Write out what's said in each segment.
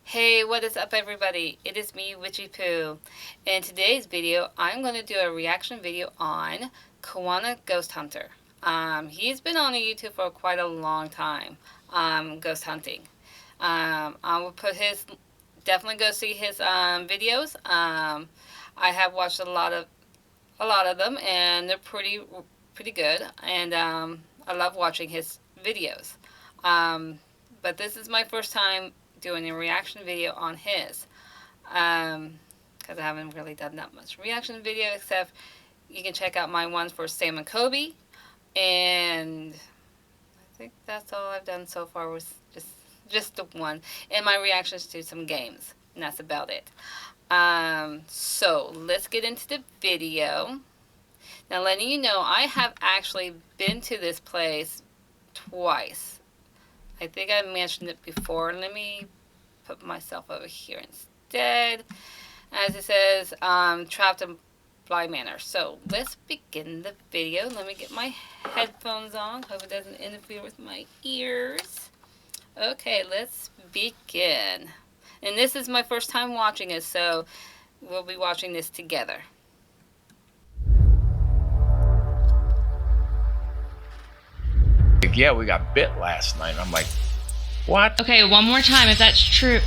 Hey, what is up everybody? It is me, Witchy Poo. In today's video, I'm going to do a reaction video on Kalani Ghost Hunter. He's been on YouTube for quite a long time, ghost hunting. I will put definitely go see his videos. I have watched a lot of them, and they're pretty good. And I love watching his videos. But this is my first time doing a reaction video on his, because I haven't really done that much reaction video, except you can check out my ones for Sam and Kobe, and I think that's all I've done so far was just the one, and my reactions to some games, and that's about it. So let's get into the video. Now, letting you know, I have actually been to this place twice. I think I mentioned it before. Let me put myself over here instead. As it says, trapped in Bly Manor. So let's begin the video. Let me get my headphones on. Hope it doesn't interfere with my ears. Okay, let's begin. And this is my first time watching it, so we'll be watching this together. Like, yeah, we got bit last night. I'm like, what? Okay, one more time if that's true.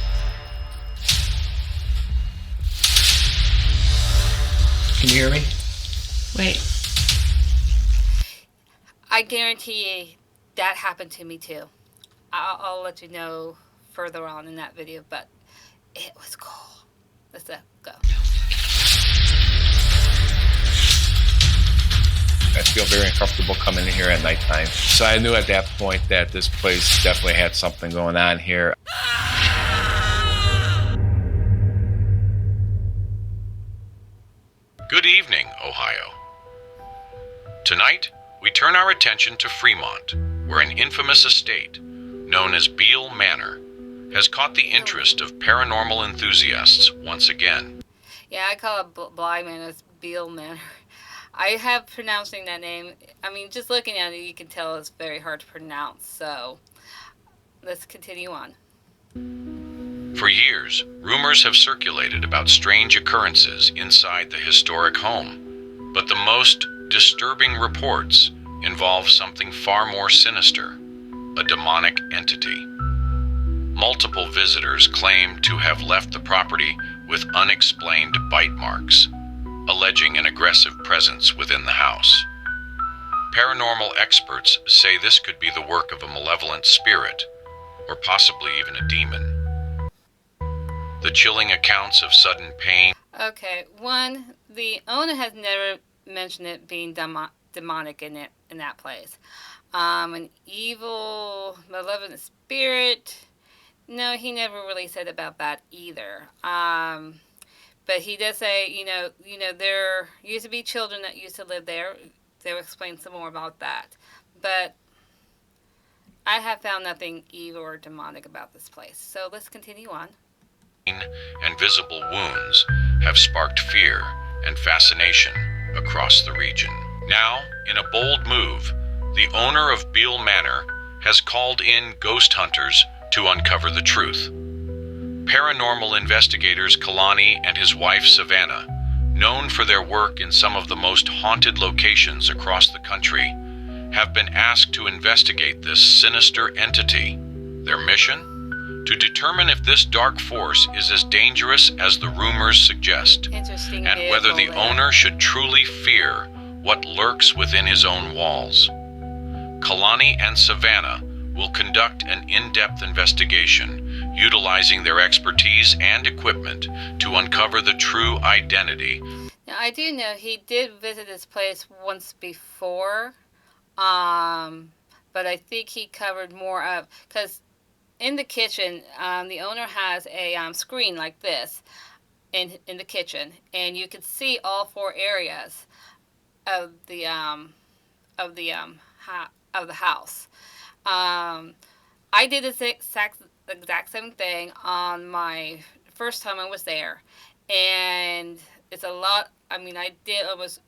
Can you hear me? Wait. I guarantee you that happened to me too. I'll let you know further on in that video, but it was cool. Let's go. I feel very uncomfortable coming in here at nighttime. So I knew at that point that this place definitely had something going on here. Good evening, Ohio. Tonight, we turn our attention to Fremont, where an infamous estate, known as Beale Manor, has caught the interest of paranormal enthusiasts once again. Yeah, I call it Bly Manor. It's Beale Manor. I have pronouncing that name. I mean, just looking at it, you can tell it's very hard to pronounce. So let's continue on. For years, rumors have circulated about strange occurrences inside the historic home. But the most disturbing reports involve something far more sinister, a demonic entity. Multiple visitors claim to have left the property with unexplained bite marks, alleging an aggressive presence within the house. Paranormal experts say this could be the work of a malevolent spirit, or possibly even a demon. The chilling accounts of sudden pain. Okay, one, the owner has never mentioned it being demonic in that place. An evil, malevolent spirit. No, he never really said about that either. But he does say, there used to be children that used to live there. They'll explain some more about that. But I have found nothing evil or demonic about this place. So let's continue on. And visible wounds have sparked fear and fascination across the region. Now, in a bold move, the owner of Beale Manor has called in ghost hunters to uncover the truth. Paranormal investigators Kalani and his wife Savannah, known for their work in some of the most haunted locations across the country, have been asked to investigate this sinister entity. Their mission? To determine if this dark force is as dangerous as the rumors suggest, Interesting. and whether the owner should truly fear what lurks within his own walls. Kalani and Savannah will conduct an in-depth investigation, utilizing their expertise and equipment to uncover the true identity. Now, I do know he did visit this place once before, but I think he covered more of, because in the kitchen, the owner has a screen like this in the kitchen, and you can see all four areas of the house. I did the exact same thing on my first time I was there, and it's a lot. I mean, I did almost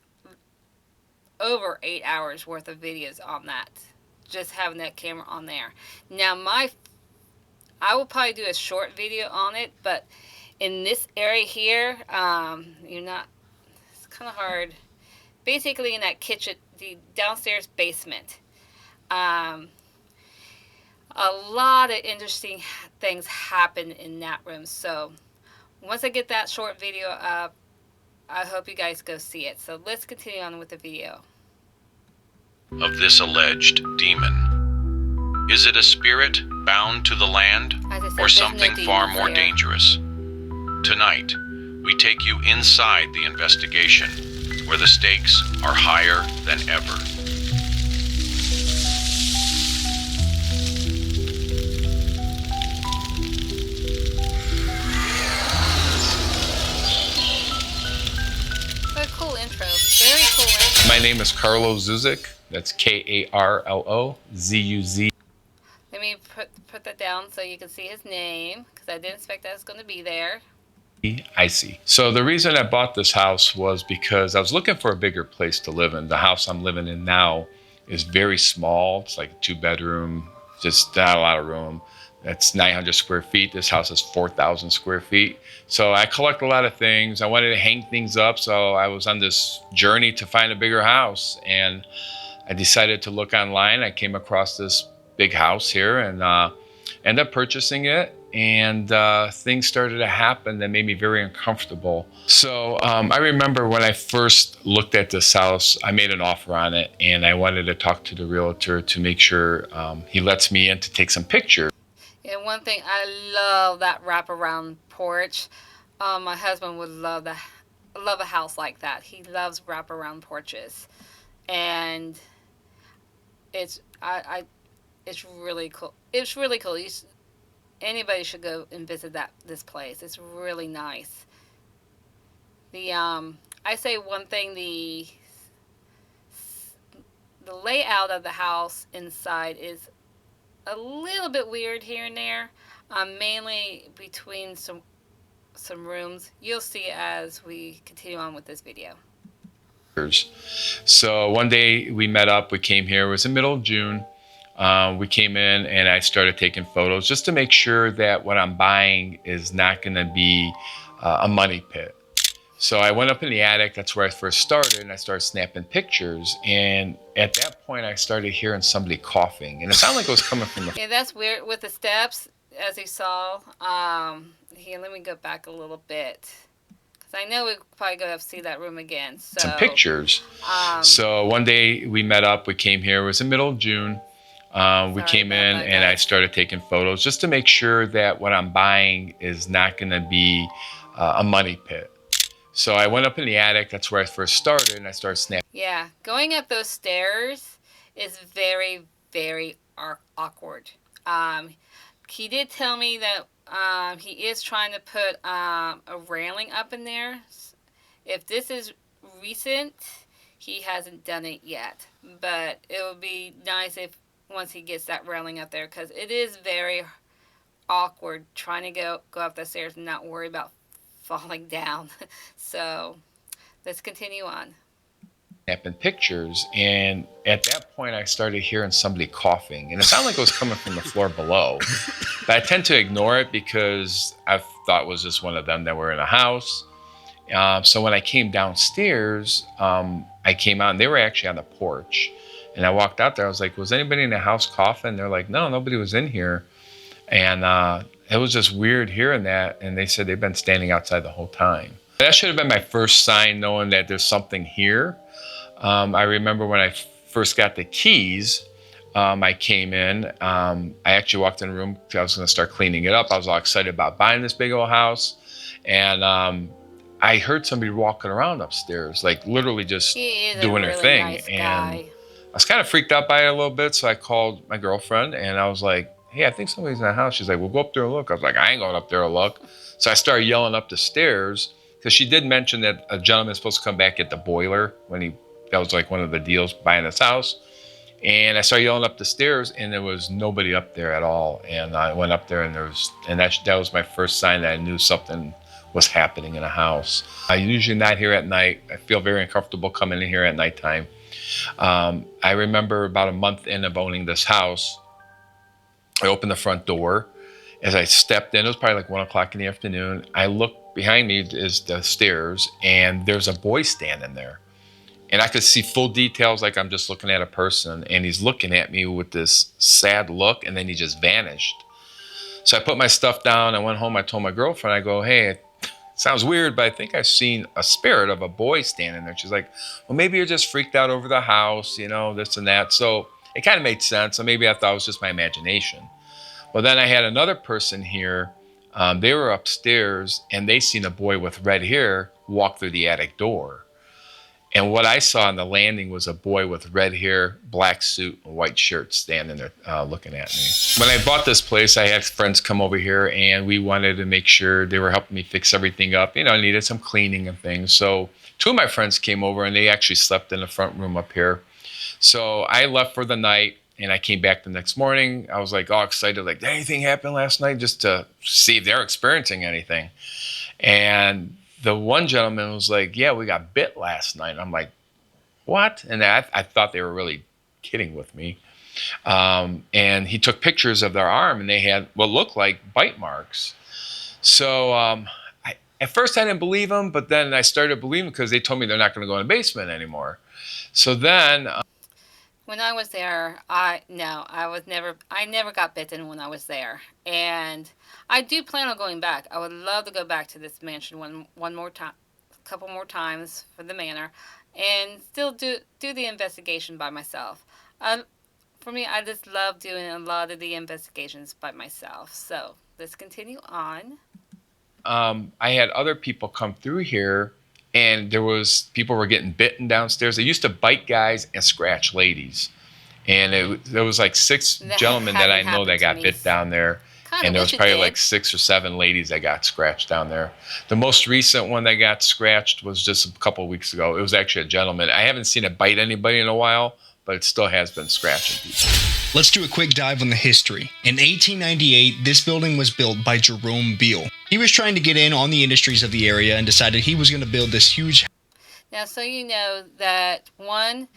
over 8 hours worth of videos on that, just having that camera on there. Now, my I will probably do a short video on it, but in this area here, you're not, it's kind of hard. Basically in that kitchen, the downstairs basement, um, a lot of interesting things happen in that room. So once I get that short video up, I hope you guys go see it. So let's continue on with the video. Of this alleged demon. Is it a spirit bound to the land, or something far more dangerous? Tonight, we take you inside the investigation, where the stakes are higher than ever. What a cool intro. Very cool intro. My name is Carlo Zuzik. That's Karlozuz. Let me put that down so you can see his name, because I didn't expect that was going to be there. I see. So the reason I bought this house was because I was looking for a bigger place to live in. The house I'm living in now is very small. It's like a 2-bedroom, just not a lot of room. That's 900 square feet. This house is 4,000 square feet. So I collect a lot of things. I wanted to hang things up. So I was on this journey to find a bigger house. And I decided to look online. I came across this big house here and ended up purchasing it. And things started to happen that made me very uncomfortable. So I remember when I first looked at this house, I made an offer on it, and I wanted to talk to the realtor to make sure he lets me in to take some pictures. And one thing, I love that wraparound porch. My husband would love a house like that. He loves wraparound porches, and it's it's really cool. It's really cool. Anybody should go and visit this place. It's really nice. I say one thing, the layout of the house inside is a little bit weird here and there, mainly between some rooms. You'll see as we continue on with this video. So one day we met up, we came here, it was in the middle of June. We came in and I started taking photos just to make sure that what I'm buying is not going to be a money pit. So I went up in the attic, that's where I first started, and I started snapping pictures. And at that point, I started hearing somebody coughing. And it sounded like it was coming from the... Yeah, that's weird with the steps, as you saw. Here, let me go back a little bit. Because I know we're probably going to see that room again. So, some pictures. So one day we met up, we came here, it was in the middle of June. We came in and I started taking photos just to make sure that what I'm buying is not going to be a money pit. So I went up in the attic, that's where I first started, and I started snapping. Yeah, going up those stairs is very, very awkward. He did tell me that he is trying to put a railing up in there. If this is recent, he hasn't done it yet. But it would be nice if once he gets that railing up there, because it is very awkward trying to go up the stairs and not worry about falling down. So let's continue on. Snapping pictures, and at that point I started hearing somebody coughing, and it sounded like it was coming from the floor below. But I tend to ignore it because I thought it was just one of them that were in a house. So when I came downstairs, I came out and they were actually on the porch. And I walked out there, I was like, was anybody in the house coughing? They're like, no, nobody was in here. And it was just weird hearing that. And they said they've been standing outside the whole time. That should have been my first sign knowing that there's something here. I remember when I first got the keys, I came in, I actually walked in the room, I was gonna start cleaning it up. I was all excited about buying this big old house. And I heard somebody walking around upstairs, like literally just doing her thing. Nice and guy. I was kind of freaked out by it a little bit. So I called my girlfriend and I was like, hey, I think somebody's in the house. She's like, well, go up there and look. I was like, I ain't going up there to look. So I started yelling up the stairs because she did mention that a gentleman is supposed to come back at the boiler that was like one of the deals buying this house. And I started yelling up the stairs and there was nobody up there at all. And I went up there and that was my first sign that I knew something was happening in a house. I'm usually not here at night. I feel very uncomfortable coming in here at nighttime. I remember about a month in of owning this house, I opened the front door As I stepped in, it was probably like 1 o'clock in the afternoon. I look behind me is the stairs, and there's a boy standing there. And I could see full details like I'm just looking at a person, and he's looking at me with this sad look, and then he just vanished. So I put my stuff down. I went home. I told my girlfriend, I go, hey, it sounds weird, but I think I've seen a spirit of a boy standing there. She's like, well, maybe you're just freaked out over the house, this and that. So it kind of made sense. So maybe I thought it was just my imagination. Well, then I had another person here. They were upstairs, and they seen a boy with red hair walk through the attic door. And what I saw on the landing was a boy with red hair, black suit, and white shirt standing there looking at me. When I bought this place, I had friends come over here, and we wanted to make sure they were helping me fix everything up. I needed some cleaning and things. So two of my friends came over, and they actually slept in the front room up here. So I left for the night, and I came back the next morning. I was like all excited, like, did anything happen last night? Just to see if they're experiencing anything. And the one gentleman was like, yeah, we got bit last night. I'm like, what? And I thought they were really kidding with me. And he took pictures of their arm, and they had what looked like bite marks. So at first I didn't believe him, but then I started believing because they told me they're not going to go in the basement anymore. So then When I was there, I never got bitten when I was there, and I do plan on going back. I would love to go back to this mansion one more time, a couple more times for the manor, and still do the investigation by myself. For me, I just love doing a lot of the investigations by myself. So let's continue on. I had other people come through here, and people were getting bitten downstairs. They used to bite guys and scratch ladies, and there was like six That gentlemen that I hasn't know that happened to got me. bit down there, Kind and of there was wish it probably did. like 6 or 7 ladies that got scratched down there. The most recent one that got scratched was just a couple of weeks ago. It was actually a gentleman. I haven't seen it bite anybody in a while, but it still has been scratching people. Let's do a quick dive on the history. In 1898, this building was built by Jerome Beale. He was trying to get in on the industries of the area and decided he was going to build this huge. Now, so you know that one,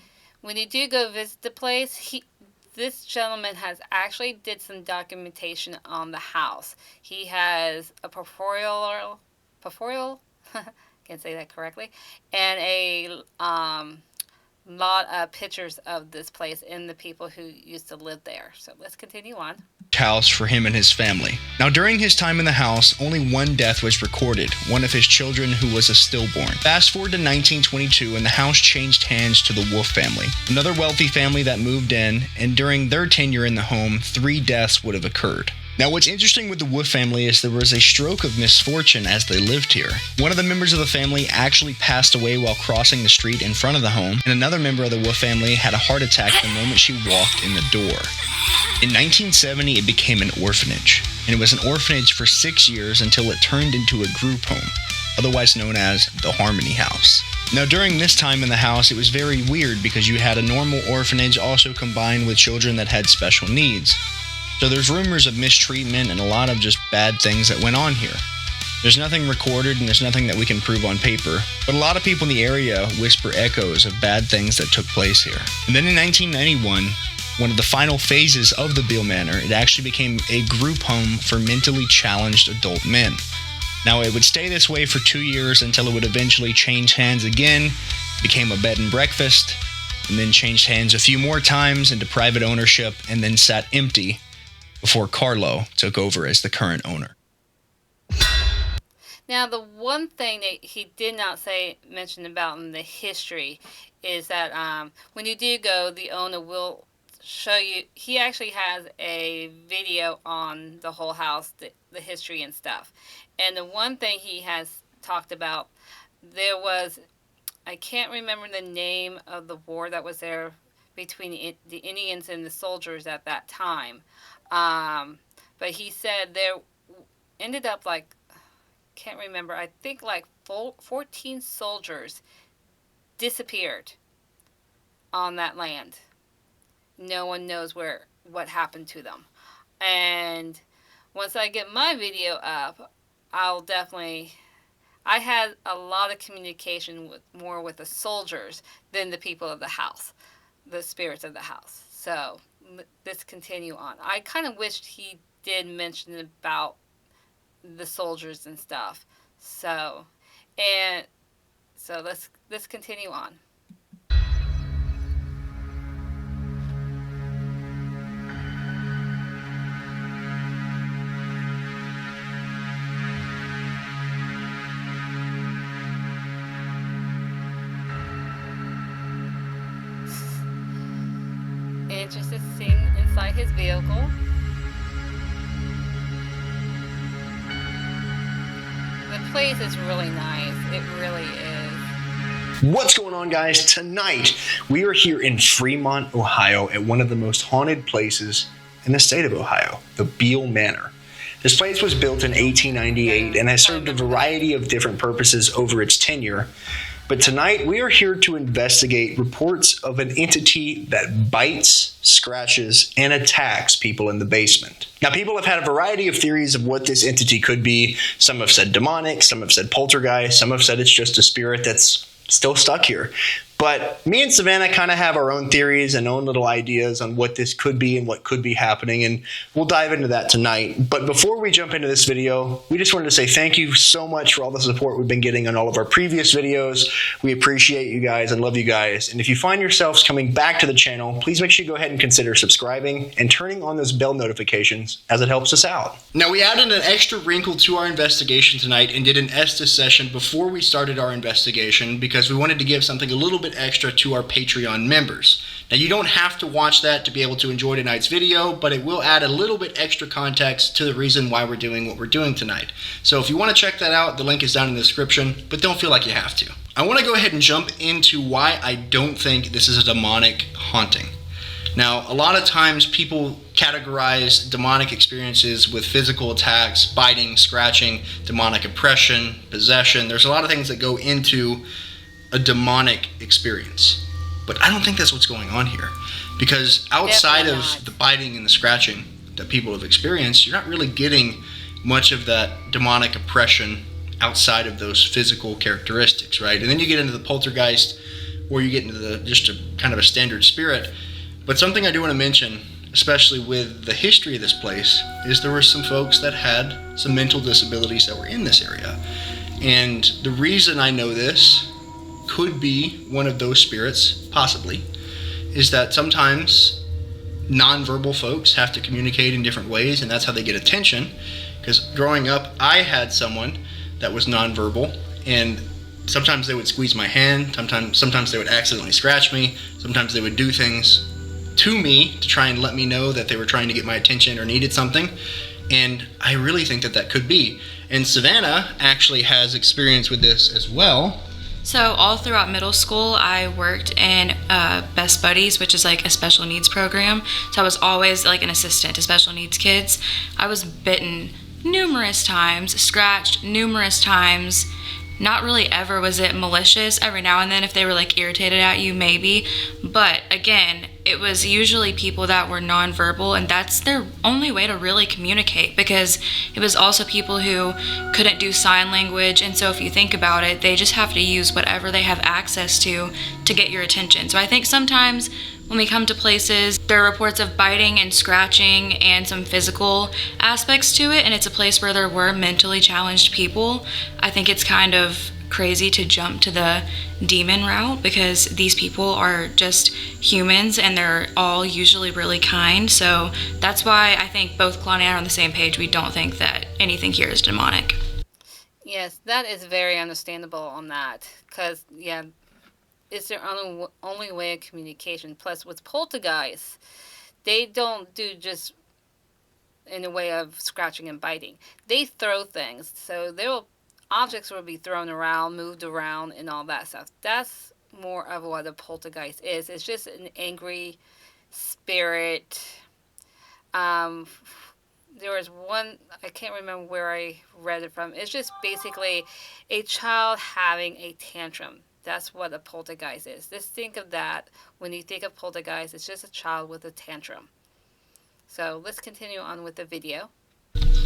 when you do go visit the place, this gentleman has actually did some documentation on the house. He has a portfolio, can't say that correctly, and a lot of pictures of this place and the people who used to live there. So let's continue on. House for him and his family. Now, during his time in the house, only one death was recorded, one of his children who was a stillborn. Fast forward to 1922, and the house changed hands to the Wolf family, another wealthy family that moved in, and during their tenure in the home, 3 deaths would have occurred. Now, what's interesting with the Wolf family is there was a stroke of misfortune as they lived here. One of the members of the family actually passed away while crossing the street in front of the home, and another member of the Wolf family had a heart attack the moment she walked in the door. In 1970, it became an orphanage, and it was an orphanage for 6 years until it turned into a group home, otherwise known as the Harmony House. Now, during this time in the house, it was very weird because you had a normal orphanage also combined with children that had special needs. So there's rumors of mistreatment and a lot of just bad things that went on here. There's nothing recorded and there's nothing that we can prove on paper, but a lot of people in the area whisper echoes of bad things that took place here. And then in 1991, one of the final phases of the Beale Manor, it actually became a group home for mentally challenged adult men. Now, it would stay this way for 2 years until it would eventually change hands again, became a bed and breakfast, and then changed hands a few more times into private ownership, and then sat empty before Carlo took over as the current owner. Now, the one thing that he did not mention about in the history is that when you do go, the owner will show you. He actually has a video on the whole house, the history and stuff. And the one thing he has talked about, I can't remember the name of the war that was there between the Indians and the soldiers at that time. But he said there ended up can't remember, I think 14 soldiers disappeared on that land. No one knows what happened to them. And once I get my video up, I had a lot of communication more with the soldiers than the people of the house, the spirits of the house. So let's continue on. I kind of wished he did mention about the soldiers and stuff. So, and so let's continue on. Interested scene inside his vehicle. The place is really nice. It really is. What's going on, guys? Tonight, we are here in Fremont, Ohio, at one of the most haunted places in the state of Ohio, the Beale Manor. This place was built in 1898 and has served a variety of different purposes over its tenure. But tonight, we are here to investigate reports of an entity that bites, scratches, and attacks people in the basement. Now, people have had a variety of theories of what this entity could be. Some have said demonic, some have said poltergeist, some have said it's just a spirit that's still stuck here. But me and Savannah kind of have our own theories and own little ideas on what this could be and what could be happening, and we'll dive into that tonight. But before we jump into this video, we just wanted to say thank you so much for all the support we've been getting on all of our previous videos. We appreciate you guys and love you guys. And if you find yourselves coming back to the channel, please make sure you go ahead and consider subscribing and turning on those bell notifications, as it helps us out. Now, we added an extra wrinkle to our investigation tonight and did an Estes session before we started our investigation because we wanted to give something a little bit extra to our Patreon members. Now, you don't have to watch that to be able to enjoy tonight's video, but it will add a little bit extra context to the reason why we're doing what we're doing tonight. So if you want to check that out, the link is down in the description, but don't feel like you have to. I want to go ahead and jump into why I don't think this is a demonic haunting. Now, a lot of times people categorize demonic experiences with physical attacks, biting, scratching, demonic oppression, possession. There's a lot of things that go into a demonic experience. But I don't think that's what's going on here. Because outside of the biting and the scratching that people have experienced, you're not really getting much of that demonic oppression outside of those physical characteristics, right? And then you get into the poltergeist, or you get into the just a kind of a standard spirit. But something I do want to mention, especially with the history of this place, is there were some folks that had some mental disabilities that were in this area. And the reason I know this could be one of those spirits, possibly, is that sometimes nonverbal folks have to communicate in different ways, and that's how they get attention. Because growing up, I had someone that was nonverbal, and sometimes they would squeeze my hand, sometimes they would accidentally scratch me, sometimes they would do things to me to try and let me know that they were trying to get my attention or needed something. And I really think that that could be. And Savannah actually has experience with this as well. So all throughout middle school, I worked in Best Buddies, which is like a special needs program. So I was always like an assistant to special needs kids. I was bitten numerous times, scratched numerous times. Not really ever was it malicious. Every now and then if they were like irritated at you, maybe. But again, it was usually people that were nonverbal, and that's their only way to really communicate, because it was also people who couldn't do sign language. And so if you think about it, they just have to use whatever they have access to get your attention. So I think sometimes when we come to places, there are reports of biting and scratching and some physical aspects to it, and it's a place where there were mentally challenged people. I think it's kind of crazy to jump to the demon route, because these people are just humans and they're all usually really kind. So that's why I think both Kalani and I are on the same page. We don't think that anything here is demonic. Yes, that is very understandable on that, because yeah, it's their only way of communication. Plus, with poltergeists, they don't do just in the way of scratching and biting. They throw things, so objects will be thrown around, moved around, and all that stuff. That's more of what a poltergeist is. It's just an angry spirit. There was one, I can't remember where I read it from. It's just basically a child having a tantrum. That's what a poltergeist is. Just think of that. When you think of poltergeist, it's just a child with a tantrum. So let's continue on with the video.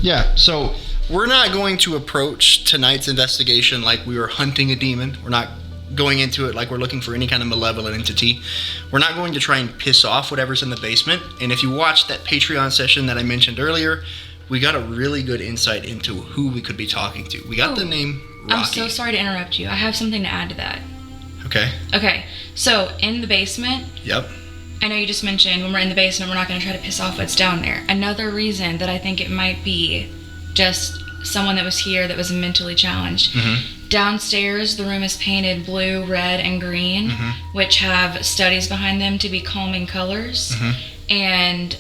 Yeah, so we're not going to approach tonight's investigation like we were hunting a demon. We're not going into it like we're looking for any kind of malevolent entity. We're not going to try and piss off whatever's in the basement. And if you watched that Patreon session that I mentioned earlier, we got a really good insight into who we could be talking to. We got the name Rocky. I'm so sorry to interrupt you. I have something to add to that. Okay. Okay, so in the basement, Yep. I know you just mentioned when we're in the basement, we're not going to try to piss off what's down there. Another reason that I think it might be just someone that was here that was mentally challenged. Mm-hmm. Downstairs, the room is painted blue, red, and green, which have studies behind them to be calming colors. And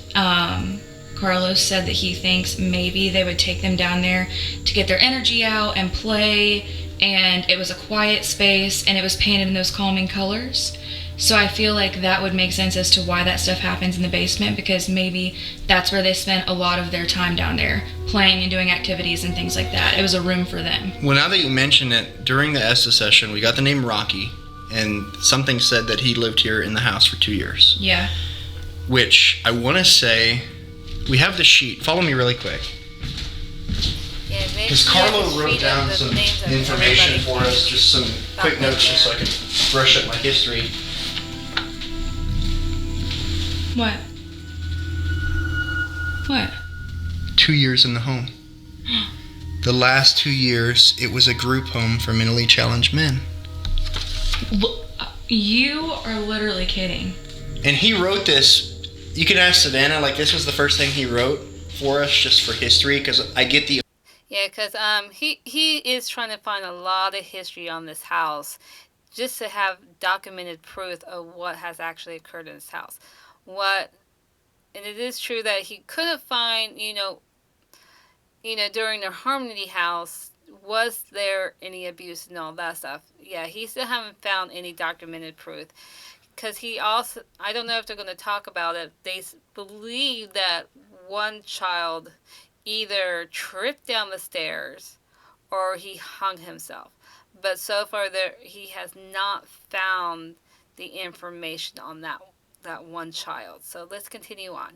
Carlos said that he thinks maybe they would take them down there to get their energy out and play. And it was a quiet space, and it was painted in those calming colors. So I feel like that would make sense as to why that stuff happens in the basement, because maybe that's where they spent a lot of their time down there, playing and doing activities and things like that. It was a room for them. Well, now that you mention it, during the ESTA session, we got the name Rocky, and something said that he lived here in the house for 2 years. Yeah. Which I want to say, we have the sheet. Follow me really quick. Yeah, Because Carlo wrote down some information for us, just some quick notes, just so I can brush up my history. What? What? 2 years in the home. The last 2 years, it was a group home for mentally challenged men. You are literally kidding. And he wrote this. You can ask Savannah, like, this was the first thing he wrote for us, just for history, because I get the... Yeah, because he is trying to find a lot of history on this house, just to have documented proof of what has actually occurred in this house. And it is true that he couldn't find, during the Harmony house, was there any abuse and all that stuff. Yeah, he still haven't found any documented proof. Because he also, I don't know if they're going to talk about it, they believe that one child either tripped down the stairs or he hung himself. But so far, he has not found the information on that one child. So let's continue on.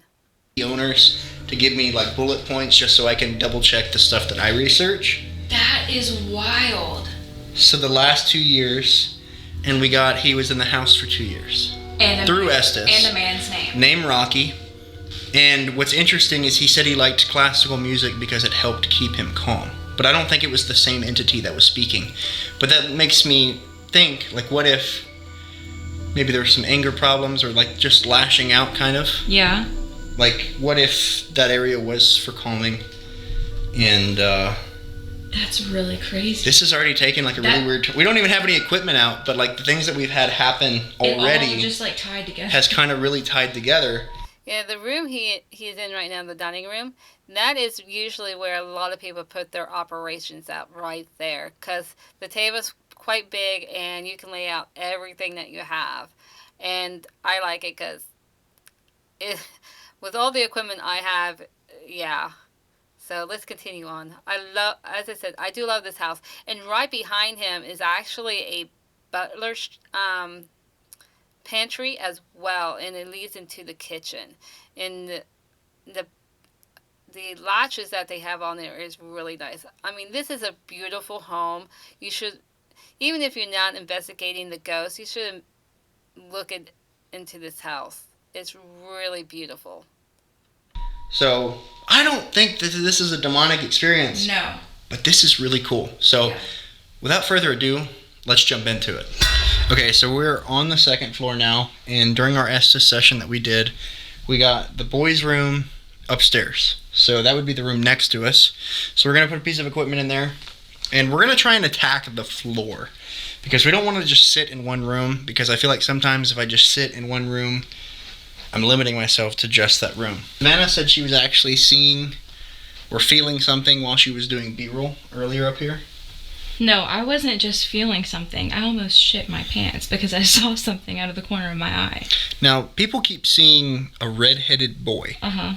The owners to give me like bullet points just so I can double check the stuff that I research. That is wild. So the last 2 years, and he was in the house for 2 years. And through Estes. And the man's name. Name Rocky. And what's interesting is he said he liked classical music because it helped keep him calm. But I don't think it was the same entity that was speaking. But that makes me think, like, what if maybe there were some anger problems or like just lashing out kind of? Yeah. Like, what if that area was for calming? And that's really crazy. This has already taken like a really weird we don't even have any equipment out, but like the things that we've had happen already, it all just like tied together, has kind of really tied together. Yeah, the room he's in right now, the dining room, that is usually where a lot of people put their operations out, right there. Because the table's quite big and you can lay out everything that you have. And I like it because with all the equipment I have, yeah. So let's continue on. As I said, I do love this house. And right behind him is actually a butler's pantry as well, and it leads into the kitchen. And the latches that they have on there is really nice. I mean, this is a beautiful home. You should, even if you're not investigating the ghosts, you should look into this house. It's really beautiful. So I don't think that this is a demonic experience. No. But this is really cool. So without further ado, let's jump into it. Okay, so we're on the second floor now, and during our Estes session that we did, we got the boys' room upstairs. So that would be the room next to us. So we're going to put a piece of equipment in there, and we're going to try and attack the floor, because we don't want to just sit in one room, because I feel like sometimes if I just sit in one room, I'm limiting myself to just that room. Savannah said she was actually seeing or feeling something while she was doing B-roll earlier up here. No, I wasn't just feeling something. I almost shit my pants because I saw something out of the corner of my eye. Now, people keep seeing a red-headed boy. Uh-huh.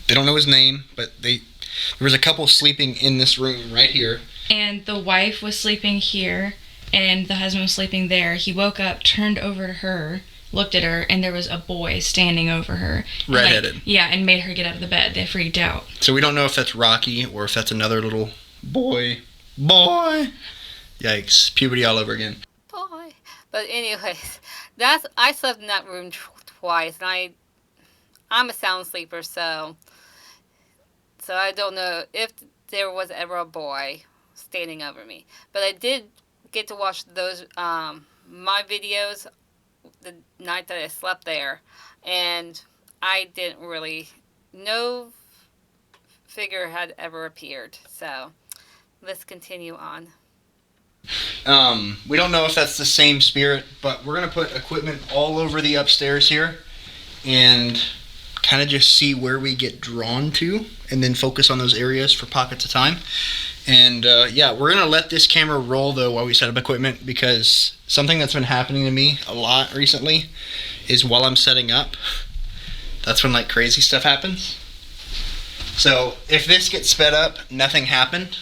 They don't know his name, but there was a couple sleeping in this room right here. And the wife was sleeping here, and the husband was sleeping there. He woke up, turned over to her, looked at her, and there was a boy standing over her. Red-headed. And made her get out of the bed. They freaked out. So we don't know if that's Rocky or if that's another little boy. Yikes. Puberty all over again. Boy. But anyways, I slept in that room twice, and I'm a sound sleeper, so So I don't know if there was ever a boy standing over me. But I did get to watch those my videos the night that I slept there, and I didn't really no figure had ever appeared. So let's continue on. We don't know if that's the same spirit, but we're going to put equipment all over the upstairs here and kind of just see where we get drawn to and then focus on those areas for pockets of time. And yeah, we're going to let this camera roll though while we set up equipment, because something that's been happening to me a lot recently is while I'm setting up, that's when like crazy stuff happens. So if this gets sped up, nothing happened.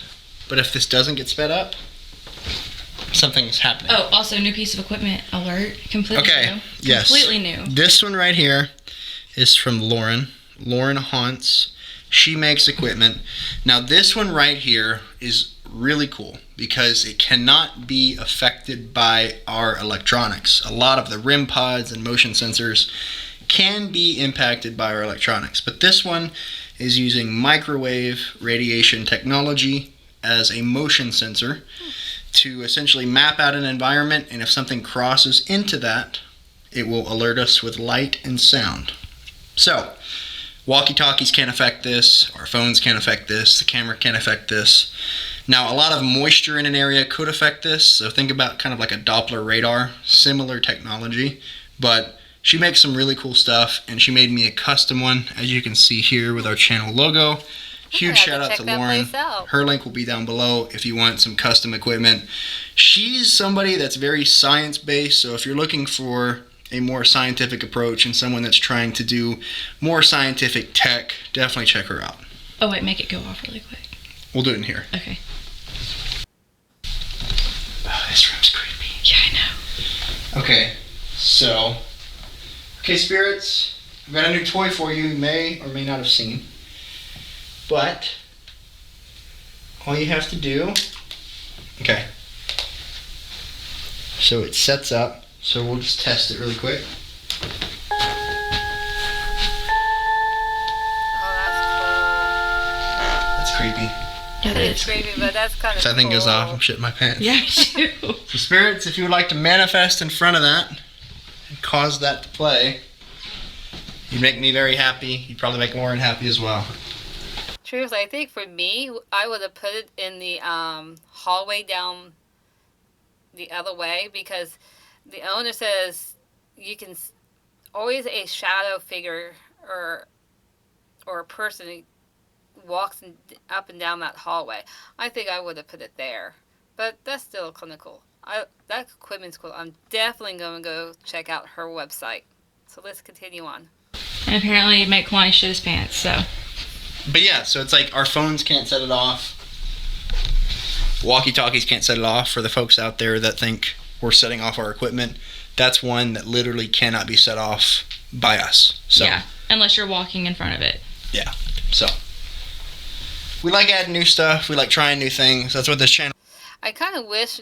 But if this doesn't get sped up, something's happening. Oh, also new piece of equipment alert. Completely new. Yes. Completely new. This one right here is from Lauren. Lauren Haunts. She makes equipment. Now this one right here is really cool because it cannot be affected by our electronics. A lot of the REM pods and motion sensors can be impacted by our electronics, but this one is using microwave radiation technology as a motion sensor to essentially map out an environment, and if something crosses into that, it will alert us with light and sound. So, walkie-talkies can't affect this, our phones can't affect this, the camera can't affect this. Now, a lot of moisture in an area could affect this, so think about kind of like a Doppler radar, similar technology, but she makes some really cool stuff, and she made me a custom one, as you can see here with our channel logo. Huge shout out to Lauren. Her link will be down below if you want some custom equipment. She's somebody that's very science-based, so if you're looking for a more scientific approach and someone that's trying to do more scientific tech, definitely check her out. Oh wait, make it go off really quick. We'll do it in here. Okay. Oh, this room's creepy. Yeah, I know. Okay, so, spirits, I've got a new toy for you may or may not have seen. But all you have to do, okay, so it sets up, so we'll just test it really quick. Oh, that's That's creepy. Yeah, that It's is creepy, but that's kind of If that thing cool. goes off, I'm shitting my pants. Yeah, me too. So spirits, if you would like to manifest in front of that and cause that to play, you'd make me very happy. You'd probably make Lauren happy as well. Truthfully, I think for me, I would have put it in the hallway down the other way, because the owner says you can always a shadow figure or a person walks up and down that hallway. I think I would have put it there, but that's still clinical. That equipment's cool. I'm definitely going to go check out her website. So let's continue on. And apparently you make Kalani shit his pants, so. But yeah, so it's like our phones can't set it off. Walkie-talkies can't set it off. For the folks out there that think we're setting off our equipment, that's one that literally cannot be set off by us. So, yeah, unless you're walking in front of it. Yeah, so. We like adding new stuff. We like trying new things. That's what this channel. I kind of wish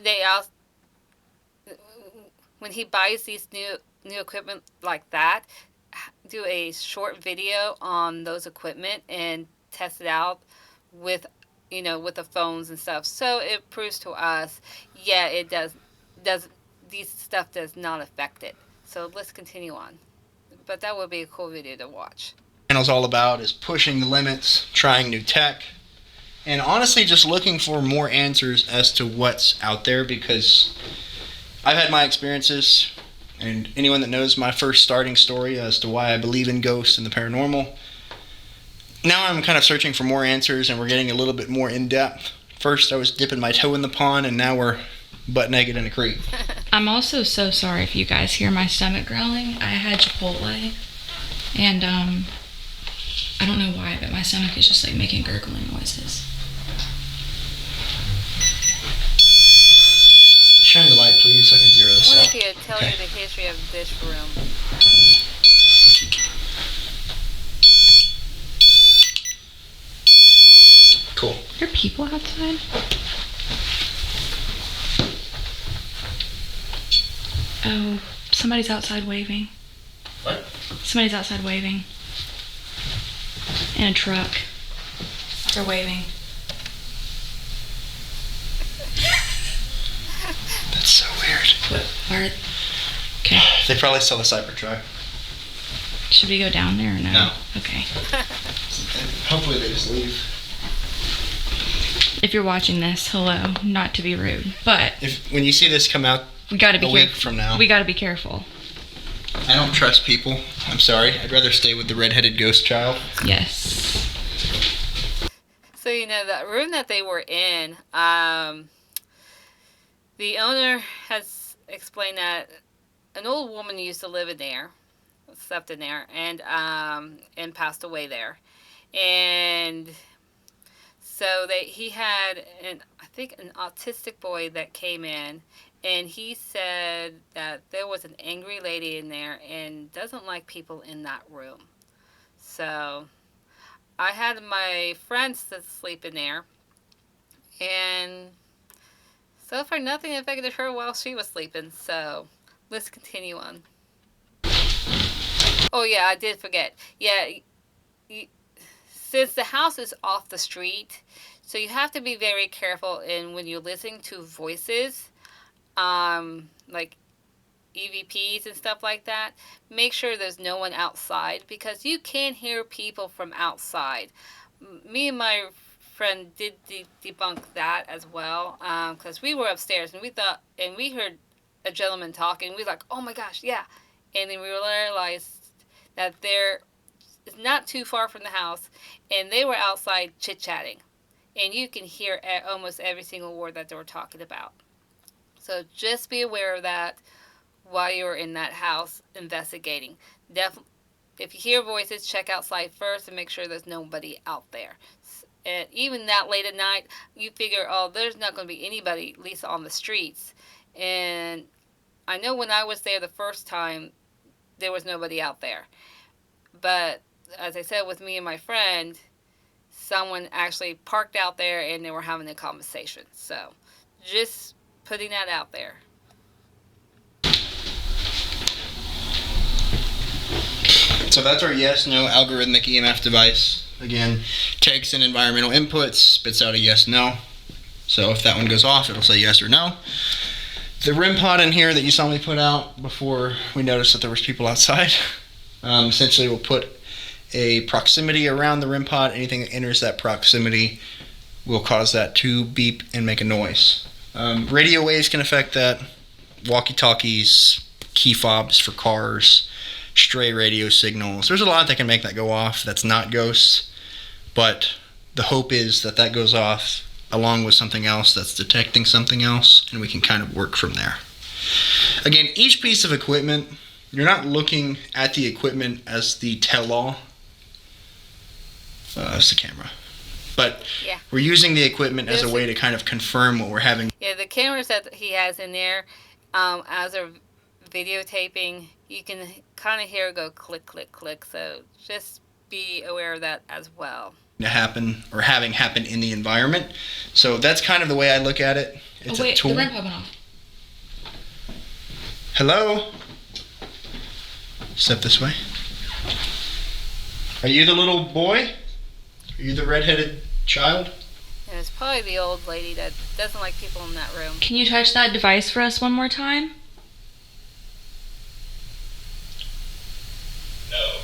when he buys these new equipment like that, do a short video on those equipment and test it out with the phones and stuff, so it proves to us, yeah, it does these stuff does not affect it. So let's continue on, but that would be a cool video to watch. Channel's all about is pushing the limits, trying new tech, and honestly just looking for more answers as to what's out there, because I've had my experiences. And anyone that knows my first starting story as to why I believe in ghosts and the paranormal, now I'm kind of searching for more answers, and we're getting a little bit more in-depth. First I was dipping my toe in the pond, and now we're butt naked in a creek. I'm also so sorry if you guys hear my stomach growling. I had Chipotle, and I don't know why, but my stomach is just like making gurgling noises. Shine the light, please, so I can zero I this wonder out. if he would tell you the history of this room. Cool. Are there people outside? Oh, somebody's outside waving. What? Somebody's outside waving. In a truck. They're waving. That's so weird. Where? Okay. They probably sell the Cybertruck. Should we go down there or no? No. Okay. Hopefully they just leave. If you're watching this, hello. Not to be rude, but When you see this come out we gotta be a week from now, we gotta be careful. I don't trust people. I'm sorry. I'd rather stay with the redheaded ghost child. Yes. So, you know, that room that they were in, the owner has explained that an old woman used to live in there, slept in there, and passed away there. And so he had, I think, an autistic boy that came in, and he said that there was an angry lady in there and doesn't like people in that room. So I had my friends that sleep in there, and so far nothing affected her while she was sleeping. So let's continue on. Oh yeah, I did forget. Yeah, since the house is off the street, so you have to be very careful in when you're listening to voices, like EVPs and stuff like that. Make sure there's no one outside, because you can hear people from outside. Me and my friend did debunk that as well, because we were upstairs and we heard a gentleman talking. We were like, oh my gosh, yeah. And then we realized that there is not too far from the house, and they were outside chit-chatting. And you can hear almost every single word that they were talking about. So just be aware of that while you're in that house investigating. If you hear voices, check outside first and make sure there's nobody out there. And even that late at night, you figure, oh, there's not going to be anybody, at least on the streets. And I know when I was there the first time, there was nobody out there. But as I said, with me and my friend, someone actually parked out there and they were having a conversation. So just putting that out there. So that's our yes/no algorithmic EMF device. Again, takes in environmental inputs, spits out a yes/no. So if that one goes off, it'll say yes or no. The REM pod in here that you saw me put out before we noticed that there was people outside, essentially will put a proximity around the REM pod. Anything that enters that proximity will cause that to beep and make a noise. Radio waves can affect that. Walkie-talkies, key fobs for cars, stray radio signals. There's a lot that can make that go off that's not ghosts, but the hope is that that goes off along with something else that's detecting something else, and we can kind of work from there. Again, each piece of equipment, you're not looking at the equipment as the tell-all. That's the camera. But yeah, we're using the equipment as a way to kind of confirm what we're having. Yeah, the cameras that he has in there, as they're videotaping, you can kind of hear it go click, click, click. So just be aware of that as well. To happen or having happen in the environment. So that's kind of the way I look at it. It's a tool. The REM pod went off. Hello? Step this way. Are you the little boy? Are you the redheaded child? And it's probably the old lady that doesn't like people in that room. Can you touch that device for us one more time? No.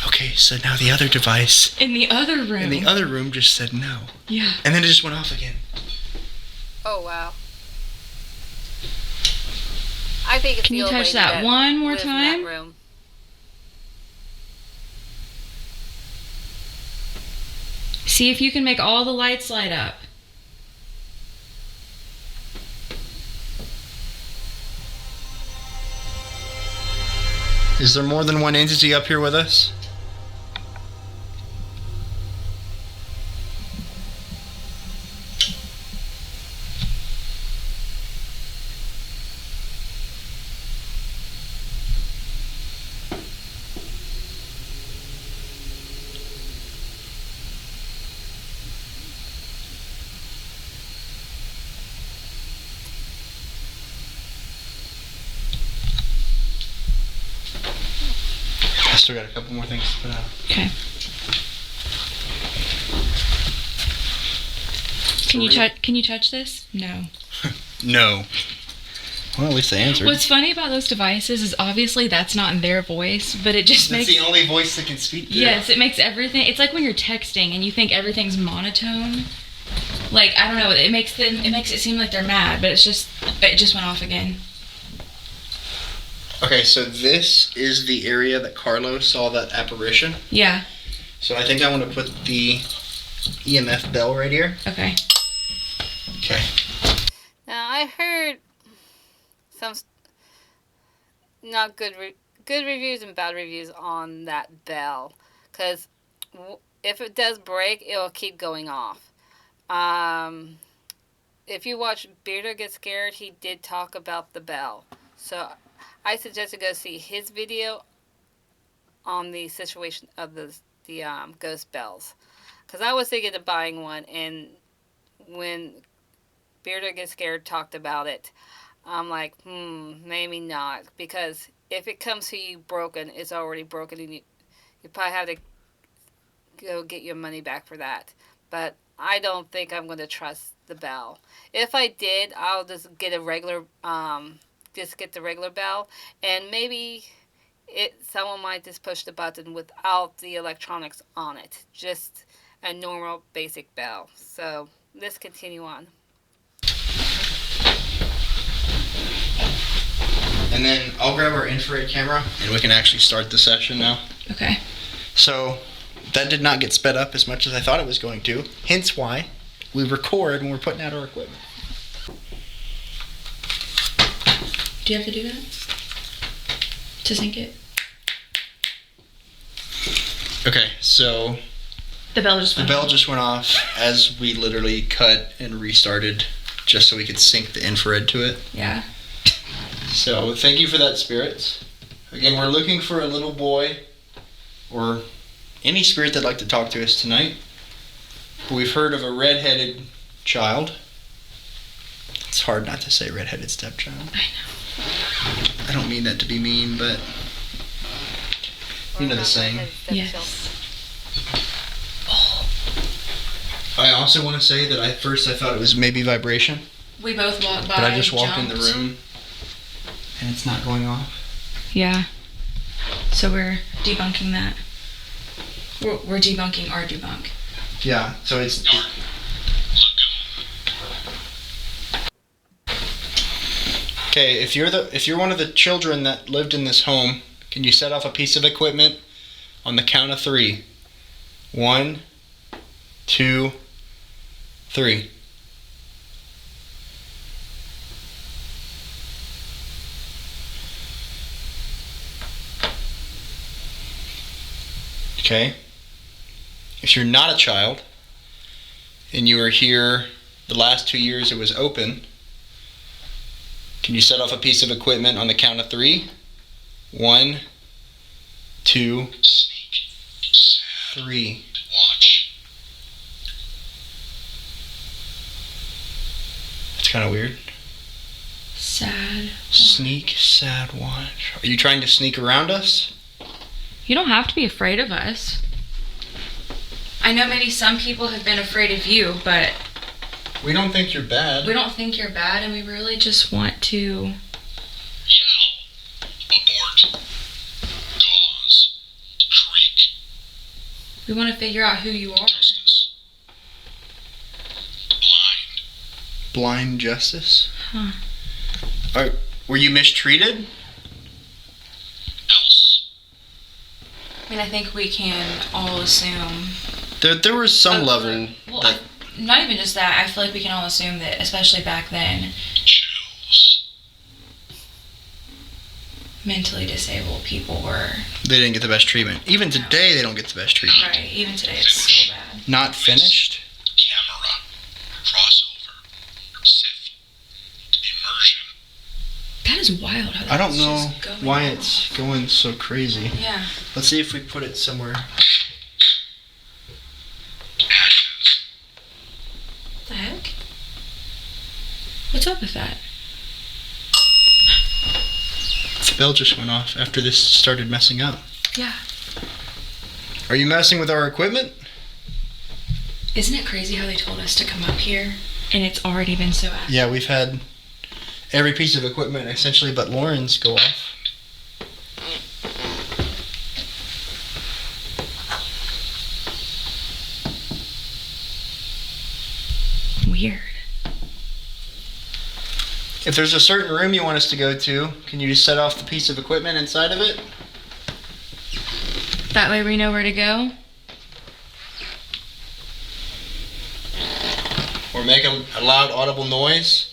Okay, so now the other device in the other room just said no. Yeah. And then it just went off again. Oh wow. I think it's Can the you old touch lady that one more lives in time? that room. See if you can make all the lights light up. Is there more than one entity up here with us? still got a couple more things to put out. Okay. Can you touch this? No. No. Well, at least they answered. What's funny about those devices is obviously that's not in their voice, but it just That's makes... the only voice that can speak to Yes, it makes everything... It's like when you're texting and you think everything's monotone. Like, I don't know, it makes it seem like they're mad, but it just went off again. Okay, so this is the area that Carlos saw that apparition. Yeah. So I think I want to put the EMF bell right here. Okay. Okay. Now I heard some not good reviews and bad reviews on that bell, because if it does break, it will keep going off. If you watch Beardo Get Scared, he did talk about the bell. So I suggest you go see his video on the situation of the ghost bells. Because I was thinking of buying one, and when Beardo Get Scared talked about it, I'm like, maybe not. Because if it comes to you broken, it's already broken, and you probably have to go get your money back for that. But I don't think I'm going to trust the bell. If I did, I'll just get a regular, get the regular bell, and maybe someone might just push the button without the electronics on it. Just a normal basic bell. So let's continue on. And then I'll grab our infrared camera and we can actually start the session now. Okay. So that did not get sped up as much as I thought it was going to. Hence why we record when we're putting out our equipment. Do you have to do that? To sync it? Okay, so The bell just the went bell off. just went off as we literally cut and restarted just so we could sync the infrared to it. Yeah. So thank you for that, spirits. Again, we're looking for a little boy or any spirit that'd like to talk to us tonight. We've heard of a red-headed child. It's hard not to say red-headed stepchild. I know. I don't mean that to be mean, but you know the saying. Yes. I also want to say that at first I thought it was maybe vibration, We both walked by. but I just walked in the jumped. room and it's not going off. Yeah. So we're debunking that. We're debunking our debunk. Yeah, so it's... Okay, if you're one of the children that lived in this home, can you set off a piece of equipment on the count of 3? 1, 2, 3. Okay. If you're not a child and you were here the last 2 years it was open, can you set off a piece of equipment on the count of 3? 1, 2, 3. That's kind of weird. Sad. Sneak, sad watch. Are you trying to sneak around us? You don't have to be afraid of us. I know maybe some people have been afraid of you, but We don't think you're bad. we don't think you're bad, and we really just want to... Yell. Abort. Gauze. Creek. We want to figure out who you are. Justice. Blind. Blind justice? Huh. Were you mistreated? Else. I mean, I think we can all assume... There was some Oh, level Well, that... not even just that. I feel like we can all assume that, especially back then, Chills. mentally disabled people were... they didn't get the best treatment. Even today, they don't get the best treatment. Right, even today it's so bad. Not finished? Camera. Crossover. Sift. Immersion. That is wild how I don't that's know just going why on. it's going so crazy. Yeah. Let's see if we put it somewhere. Ashes. What the heck? What's up with that? The bell just went off after this started messing up. Yeah. Are you messing with our equipment? Isn't it crazy how they told us to come up here and it's already been so active? Yeah, we've had every piece of equipment essentially but Lauren's go off. Weird. If there's a certain room you want us to go to, can you just set off the piece of equipment inside of it? That way we know where to go. Or make a loud audible noise?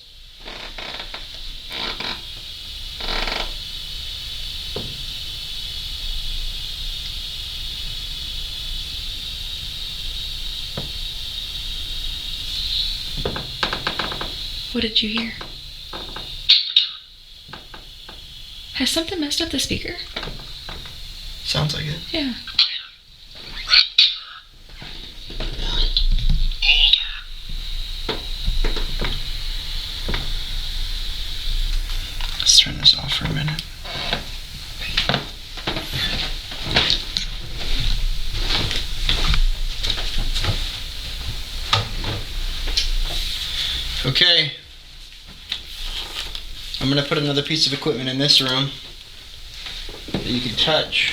What did you hear? Has something messed up the speaker? Sounds like it. Yeah. Let's turn this off for a minute. Okay. I'm going to put another piece of equipment in this room that you can touch.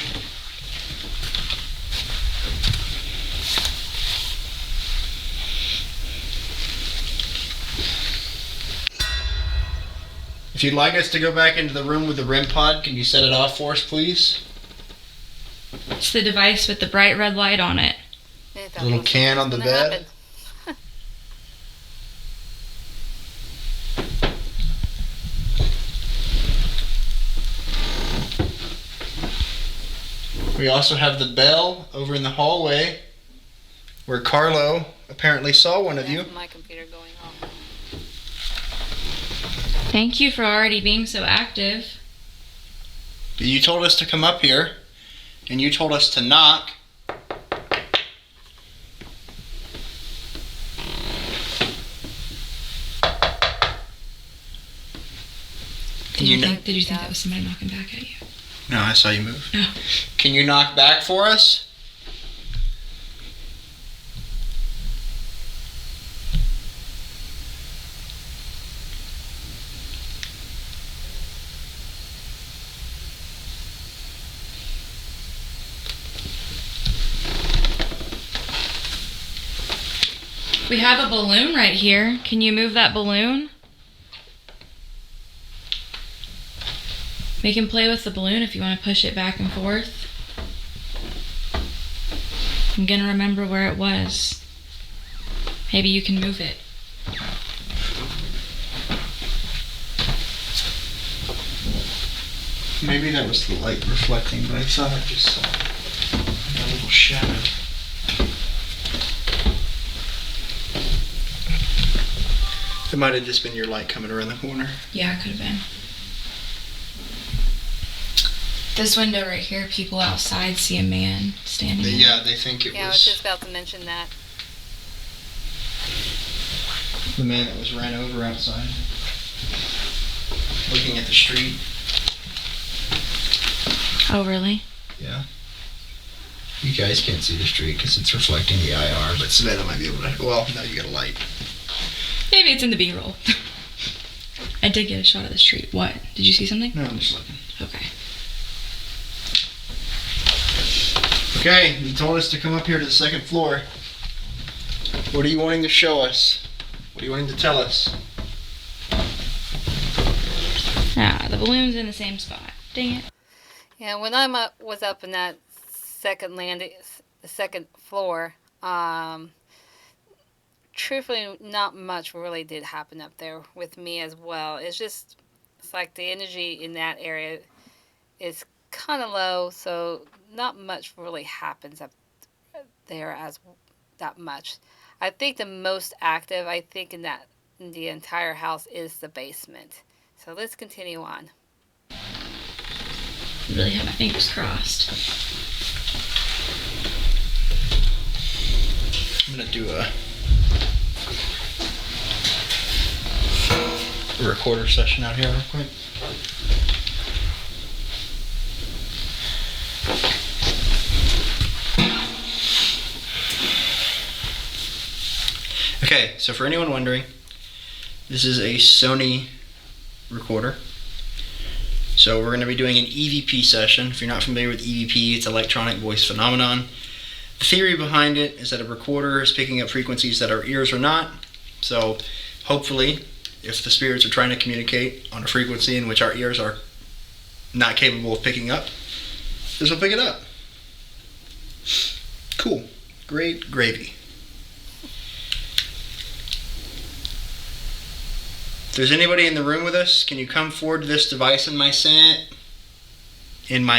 If you'd like us to go back into the room with the REM pod, can you set it off for us, please? It's the device with the bright red light on it. Little can on the bed. We also have the bell over in the hallway where Carlo apparently saw one of you. My computer going off. Thank you for already being so active. But you told us to come up here, and you told us to knock. Did you think that was somebody knocking back at you? No, I saw you move. No. Can you knock back for us? We have a balloon right here. Can you move that balloon? We can play with the balloon if you want to push it back and forth. I'm gonna remember where it was. Maybe you can move it. Maybe that was the light reflecting, but I thought I just saw a little shadow. It might have just been your light coming around the corner. Yeah, it could have been. This window right here, people outside see a man standing there. Yeah, they think it Yeah, I was just was about to mention that. the man that was ran over outside, looking at the street. Oh, really? Yeah. You guys can't see the street because it's reflecting the IR, but Savannah might be able to. Well, now you got a light. Maybe it's in the B-roll. I did get a shot of the street. What? Did you see something? No, I'm just looking. Okay. Okay, you told us to come up here to the second floor. What are you wanting to show us? What are you wanting to tell us? Ah, the balloon's in the same spot. Dang it. Yeah, when I was up in that second floor, truthfully, not much really did happen up there with me as well. It's like the energy in that area is kind of low, so not much really happens up there as that much. I think the most active, in the entire house is the basement. So let's continue on. I really have my fingers crossed. I'm gonna do a recorder session out here real quick. Okay, so for anyone wondering, this is a Sony recorder. So we're going to be doing an EVP session. If you're not familiar with EVP, it's electronic voice phenomenon. The theory behind it is that a recorder is picking up frequencies that our ears are not. So hopefully, if the spirits are trying to communicate on a frequency in which our ears are not capable of picking up, this will pick it up. Cool. Great gravy. If there's anybody in the room with us, can you come forward to this device in my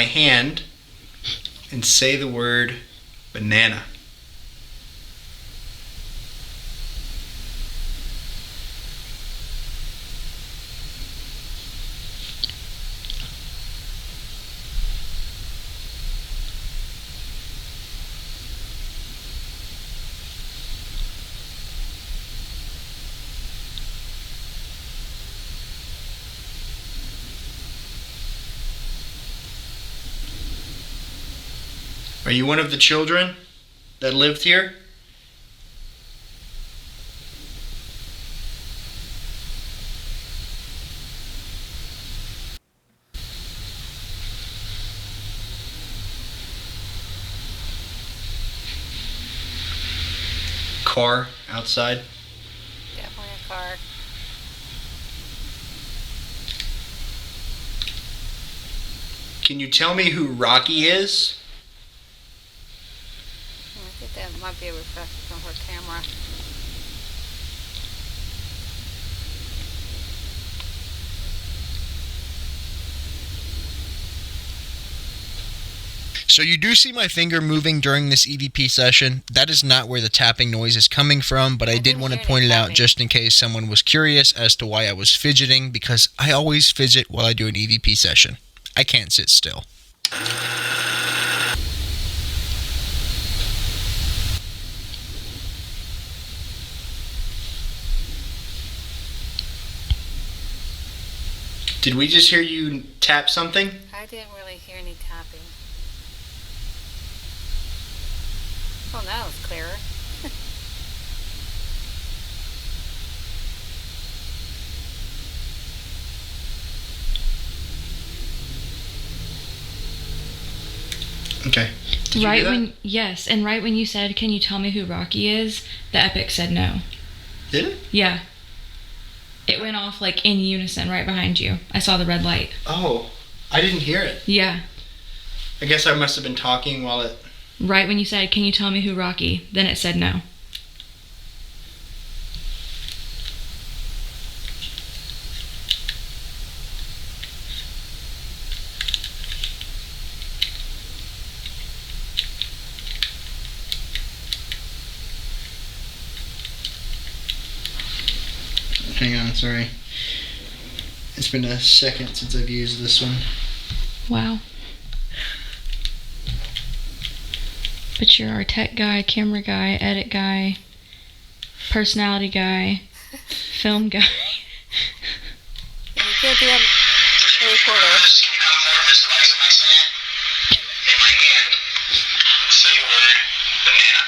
hand and say the word banana? Are you one of the children that lived here? Car outside. Definitely a car. Can you tell me who Rocky is? I think that might be a reflection from her camera. So you do see my finger moving during this EVP session. That is not where the tapping noise is coming from, but I did want to point it out just in case someone was curious as to why I was fidgeting, because I always fidget while I do an EVP session. I can't sit still. Did we just hear you tap something? I didn't really hear any tapping. Oh, now it's clearer. Okay. Did you Right hear that? and right when you said, "Can you tell me who Rocky is?" the Epic said no. Did it? Yeah. It went off like in unison right behind you. I saw the red light. Oh, I didn't hear it. Yeah. I guess I must have been talking while it... Right when you said, "Can you tell me who Rocky?" then it said no. Hang on, sorry. It's been a second since I've used this one. Wow. But you're our tech guy, camera guy, edit guy, personality guy, film guy. You can't be on a recorder. Can you come forward this device in my hand? Say the word banana.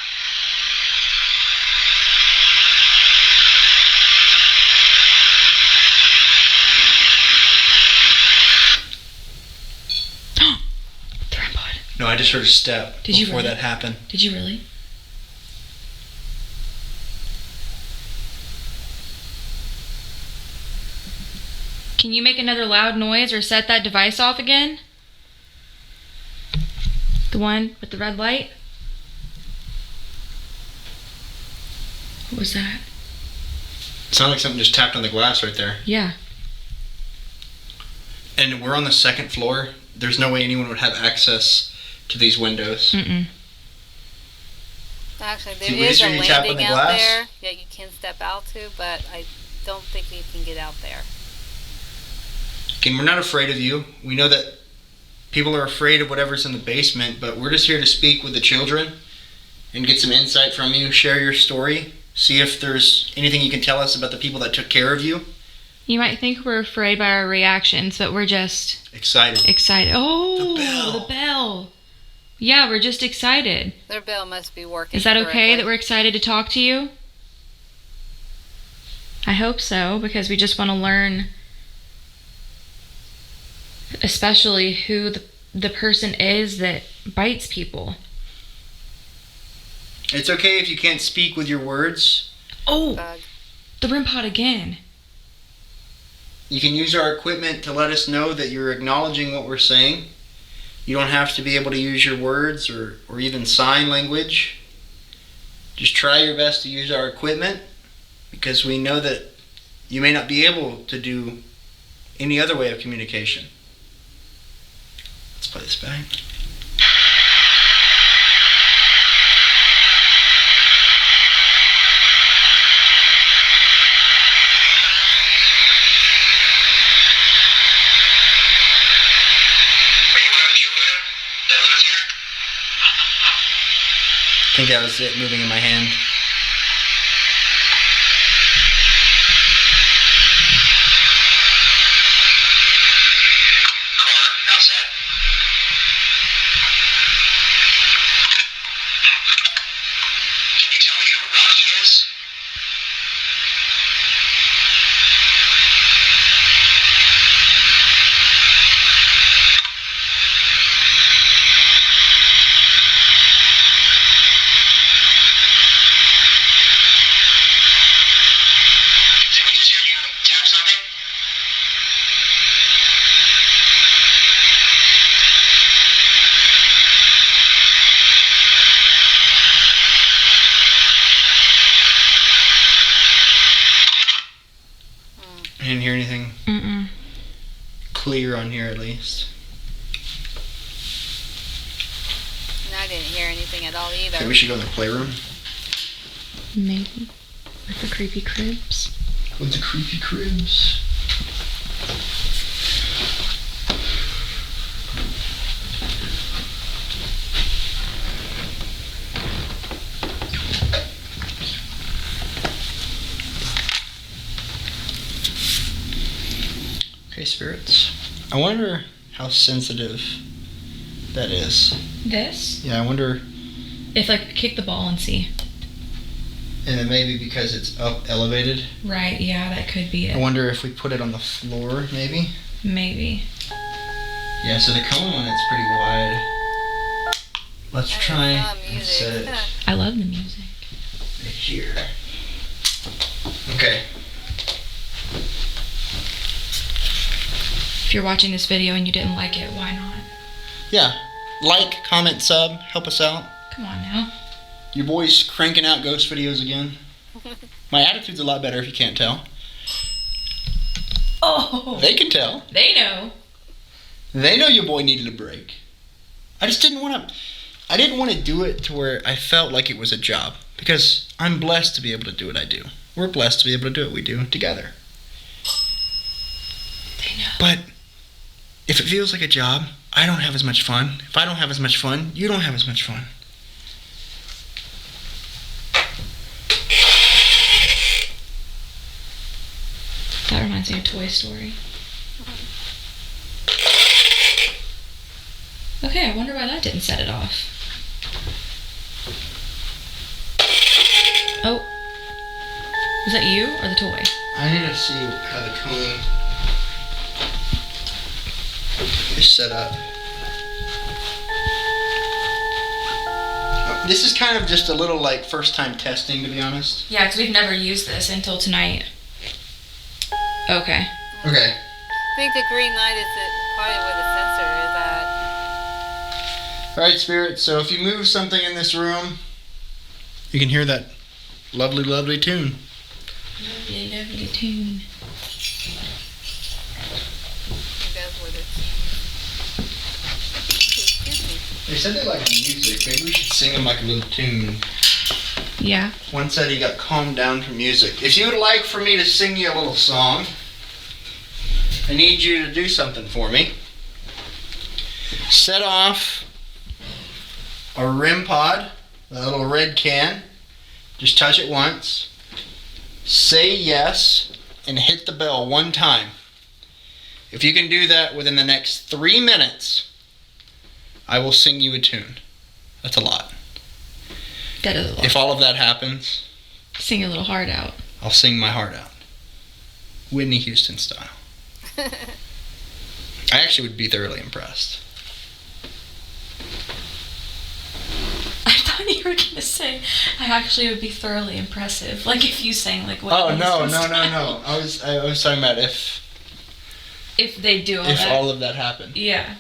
The REM pod. No, I just heard a step Did you before really? that happened. Did you really? Can you make another loud noise or set that device off again? The one with the red light? What was that? It sounded like something just tapped on the glass right there. Yeah. And we're on the second floor. There's no way anyone would have access to these windows. Mm-mm. Actually, there Did we is just a hear you tap on landing the out glass? there that you can step out to, but I don't think you can get out there. And we're not afraid of you. We know that people are afraid of whatever's in the basement, but we're just here to speak with the children and get some insight from you, share your story, see if there's anything you can tell us about the people that took care of you. You might think we're afraid by our reactions, but we're just Excited. excited. Oh, The bell. the bell. Yeah, we're just excited. Their bell must be working. Is that okay correctly. that we're excited to talk to you? I hope so, because we just want to learn, especially who the person is that bites people. It's okay if you can't speak with your words. Oh, Bug. the REM pod again. You can use our equipment to let us know that you're acknowledging what we're saying. You don't have to be able to use your words or even sign language. Just try your best to use our equipment, because we know that you may not be able to do any other way of communication. Let's play this back. Are you one of the children that lives here? I think that was it moving in my hand. Car outside. Can you tell me who Rocky is? Did we just hear you tap something? I didn't hear anything Mm-mm. clear on here, at least. No, I didn't hear anything at all either. Okay, we should go in the playroom. Maybe. With the creepy cribs. With the creepy cribs. Okay, spirits. I wonder how sensitive that is. This? Yeah, I wonder. If, like, kick the ball and see. And it may be because it's up elevated. Right, yeah, that could be I it. wonder if we put it on the floor, maybe. Maybe. Yeah, so the cone one, it's pretty wide. Let's try and set it right I love the music. here. Okay. If you're watching this video and you didn't like it, why not? Yeah. Like, comment, sub, help us out. Come on now. Your boy's cranking out ghost videos again. My attitude's a lot better if you can't tell. Oh! They can tell. They know. They know your boy needed a break. I just didn't want to. I didn't want to do it to where I felt like it was a job, because I'm blessed to be able to do what I do. We're blessed to be able to do what we do together. They know. But if it feels like a job, I don't have as much fun. If I don't have as much fun, you don't have as much fun. That reminds me of Toy Story. Okay, I wonder why that didn't set it off. Oh. Was that you or the toy? I need to see how the cone is set up. This is kind of just a little like first time testing, to be honest. Yeah, because we've never used this until tonight. Okay. Okay. I think the green light is probably where the sensor is at. Alright, Spirit, so if you move something in this room, you can hear that lovely, lovely tune. Lovely, lovely tune. I think that's where excuse me. They said they like music. Maybe we should sing them like a little tune. Yeah. One said he got calmed down from music. If you would like for me to sing you a little song, I need you to do something for me. Set off a REM pod, a little red can. Just touch it once. Say yes and hit the bell one time. If you can do that within the next 3 minutes, I will sing you a tune. That's a lot. That is a lot. If all of that happens, Sing your little heart out. I'll sing my heart out. Whitney Houston style. I actually would be thoroughly impressed. I thought you were gonna say I actually would be thoroughly impressive. Like if you sang like what? Oh no. I was talking about if they do all that. all of that happened. Yeah.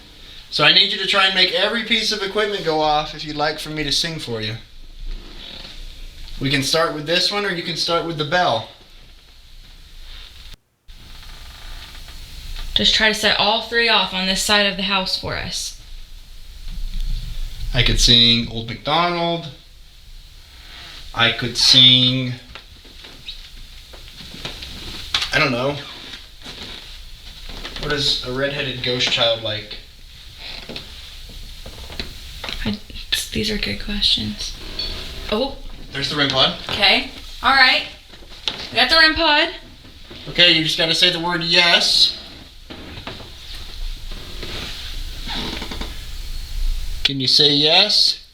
So I need you to try and make every piece of equipment go off if you'd like for me to sing for you. We can start with this one, or you can start with the bell. Just try to set all three off on this side of the house for us. I could sing Old MacDonald. I could sing, I don't know. What is a redheaded ghost child like? These are good questions. Oh, There's the REM pod. okay. All right. We got the REM pod. Okay, you just gotta say the word yes. Can you say yes?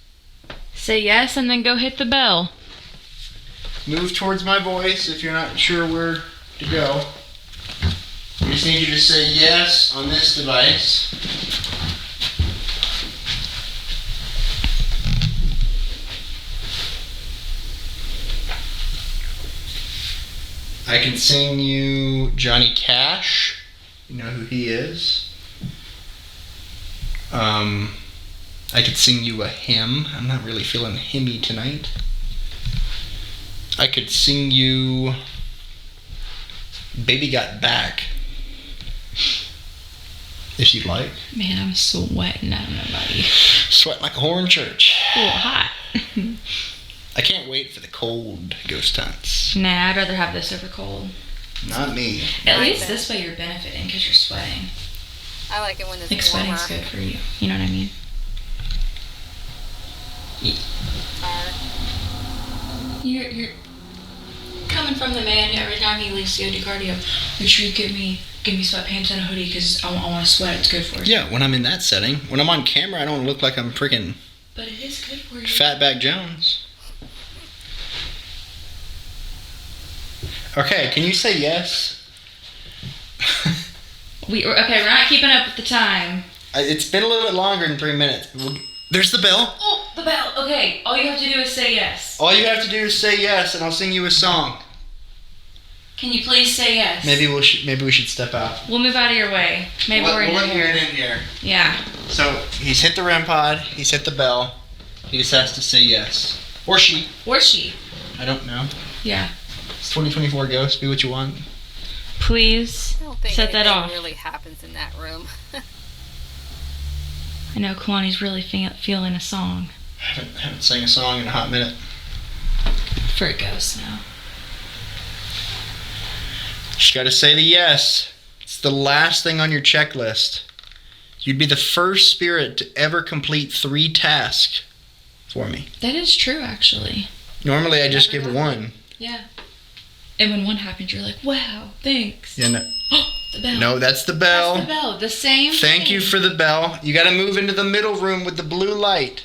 Say yes and then go hit the bell. Move towards my voice if you're not sure where to go. I just need you to say yes on this device. I can sing you Johnny Cash. You know who he is. I could sing you a hymn. I'm not really feeling hymny tonight. I could sing you Baby Got Back, if you'd like. Man, I'm sweating. I don't know about you. Sweat like a whore in church. A little hot. I can't wait for the cold ghost hunts. Nah, I'd rather have this over cold. Not me. At least this way you're benefiting because you're sweating. I like it when it's Like warmer. sweating's good for you. You know what I mean? You're coming from the man who every time he leaves to go do cardio, make sure you give me sweatpants and a hoodie because I want to sweat. It's good for you. Yeah, when I'm in that setting. When I'm on camera, I don't look like I'm freaking But it is good for you. Fatback Jones. Okay, can you say yes? We're not keeping up with the time. It's been a little bit longer than 3 minutes. There's the bell. Oh, the bell. Okay, all you have to do is say yes. All you have to do is say yes, and I'll sing you a song. Can you please say yes? Maybe we should step out. We'll move out of your way. Maybe we're in we'll your let you hair. get in here. Yeah. So he's hit the REM pod. He's hit the bell. He just has to say yes, or she. Or she. I don't know. Yeah. It's 2024 Ghost. Be what you want. Please I don't think set that anything off. really happens in that room. I know Kalani's really feeling a song. I haven't sang a song in a hot minute. For a ghost now. You got to say the yes. It's the last thing on your checklist. You'd be the first spirit to ever complete 3 tasks for me. That is true, actually. Normally I just give one. Yeah. And when one happens, you're like, wow, thanks. Yeah, no, The bell. no, that's the bell. That's the bell. The same Thank thing. you for the bell. You got to move into the middle room with the blue light.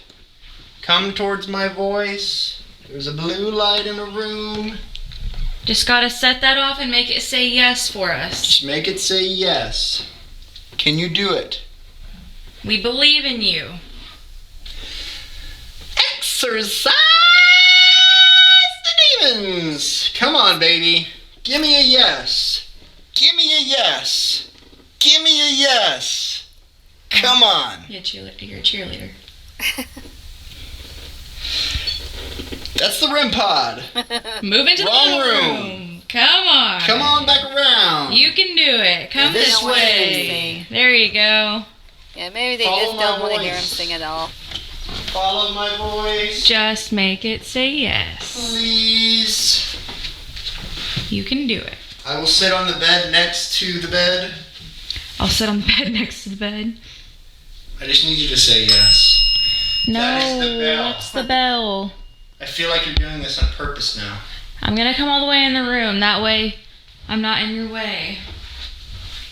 Come towards my voice. There's a blue light in the room. Just gotta set that off and make it say yes for us. Just make it say yes. Can you do it? We believe in you. Exorcise the demons. Come on, baby. Give me a yes. Give me a yes. Give me a yes. Come on. You're a cheerleader. That's the REM pod. Move into Wrong the little room. Come on. Come on back around. You can do it. Come This this way. There you go. Yeah, maybe they Follow just my don't want to hear him voice. sing at all. Follow my voice. Just make it say yes. Please. You can do it. I will sit on the bed next to the bed. I'll sit on the bed next to the bed. I just need you to say yes. No, That is the bell. that's the bell. I feel like you're doing this on purpose now. I'm gonna come all the way in the room. That way, I'm not in your way.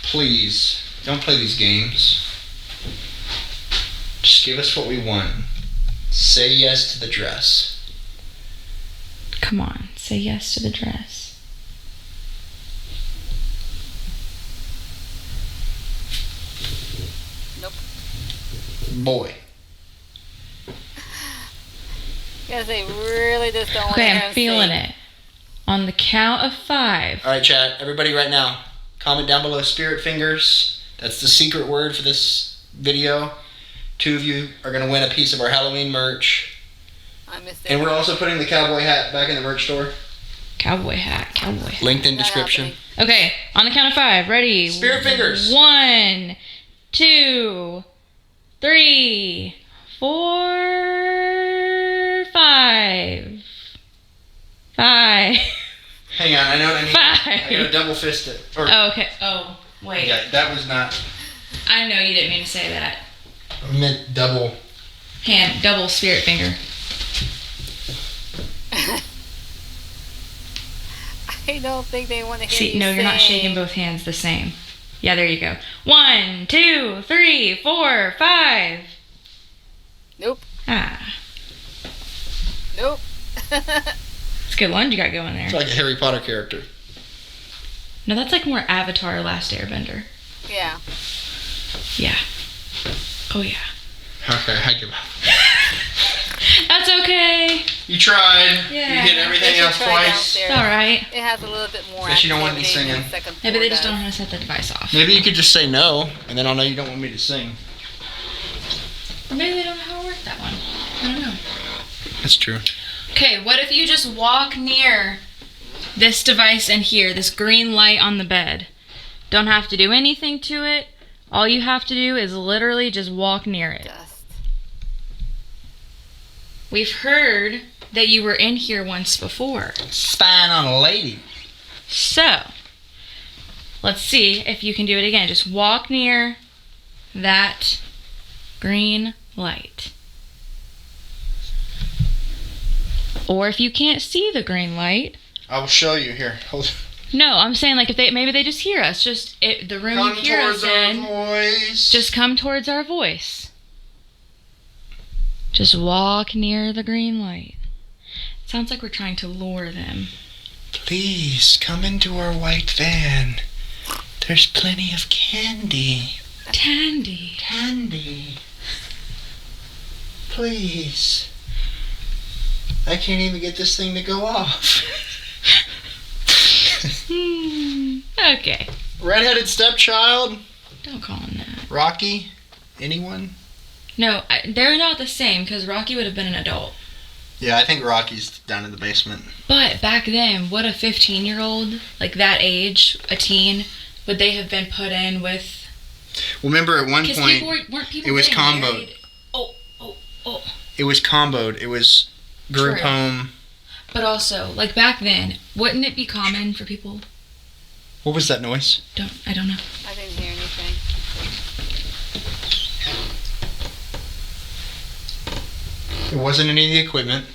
Please, don't play these games. Just give us what we want. Say yes to the dress. Come on, say yes to the dress. Boy. Guys, they really just don't want to Okay, hear I'm him feeling sing. it. On the count of 5. All right, chat. Everybody right now, comment down below spirit fingers. That's the secret word for this video. 2 of you are going to win a piece of our Halloween merch. I missed it. And we're also putting the cowboy hat back in the merch store. Cowboy hat. Linked in Not description. happening. Okay, on the count of 5. Ready? Spirit fingers. 1, 2, 3, 4, 5. 5. Hang on, I know what I need. 5. I gotta double fist it. Or, Oh, okay. Oh, wait. yeah, that was not. I know you didn't mean to say that. I meant double. Double spirit finger. I don't think they want to hear See, you no, you're not sing. shaking both hands the same. Yeah, there you go. 1, 2, 3, 4, 5. Nope. Ah, Nope. it's a good lunge you got going It's there. like a Harry Potter character. No, that's like more Avatar Last Airbender. Yeah. Yeah. Oh, yeah. Okay, I give up. That's okay. You tried. Yeah. You hit everything They should else try twice. downstairs. It's alright. It has a little bit more. Guess you don't want me activity than singing. the second Maybe floor they just does. don't know how to set the device off. Maybe you could just say no, and then I'll know you don't want me to sing. Or maybe they don't know how to work that one. I don't know. That's true. Okay, what if you just walk near this device in here, this green light on the bed? Don't have to do anything to it. All you have to do is literally just walk near it. Dust. We've heard that you were in here once before. Spying on a lady. So, let's see if you can do it again. Just walk near that green light. Or if you can't see the green light, I will show you here. Hold. no, I'm saying like if maybe they just hear us. Just the room Come you hear us towards our in. voice. Just come towards our voice. Just walk near the green light. Sounds like we're trying to lure them. Please come into our white van. There's plenty of candy. Tandy. Candy. Please. I can't even get this thing to go off. Okay. Redheaded stepchild. Don't call him that. Rocky. Anyone? No, they're not the same because Rocky would have been an adult. Yeah, I think Rocky's down in the basement. But back then, what a 15-year-old, like that age, a teen, would they have been put in with? Well, remember at one Because point people weren't people it was getting comboed. married? Oh. It was comboed. It was group True. home. But also, like back then, wouldn't it be common for people? What was that noise? I don't know. I didn't hear anything. It wasn't any of the equipment.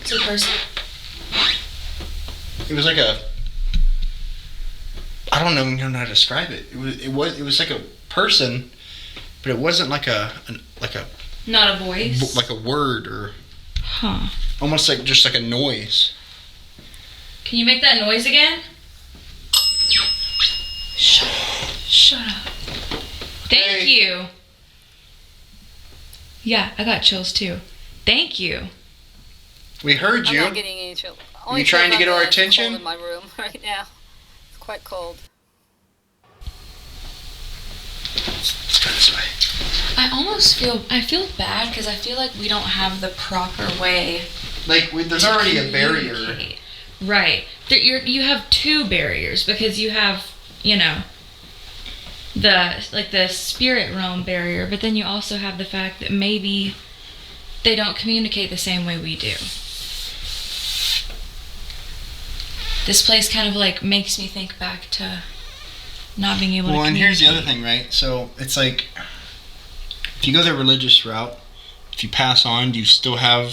It's a person. It was like a. I don't even know how to describe it. It was like a person, but it wasn't like a Not a voice. like a word or Huh. almost like just like a noise. Can you make that noise again? Shut up. Thank Hey. you. Yeah, I got chills too. Thank you. We heard I'm you. not getting any chill. You trying to get our It's attention? cold in my room right now. It's quite cold. Let's go this way. I feel bad because I feel like we don't have the proper way. Like there's already a barrier. communicate. Right. You have two barriers because you have, the spirit realm barrier, but then you also have the fact that maybe they don't communicate the same way we do. This place kind of like makes me think back to not being able to Well, and communicate. here's the other thing, right? So it's like if you go the religious route, if you pass on, do you still have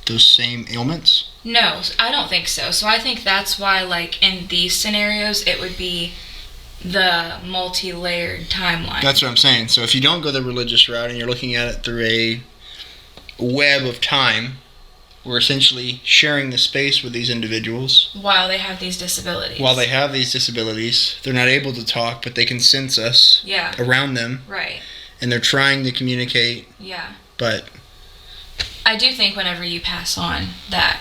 those same ailments? No, I don't think so. So I think that's why, like, in these scenarios, it would be the multi-layered timeline. That's what I'm saying. So if you don't go the religious route and you're looking at it through a web of time, we're essentially sharing the space with these individuals. While they have these disabilities. While they have these disabilities, they're not able to talk, but they can sense us Yeah, around them. right. and they're trying to communicate, Yeah. but I do think whenever you pass on that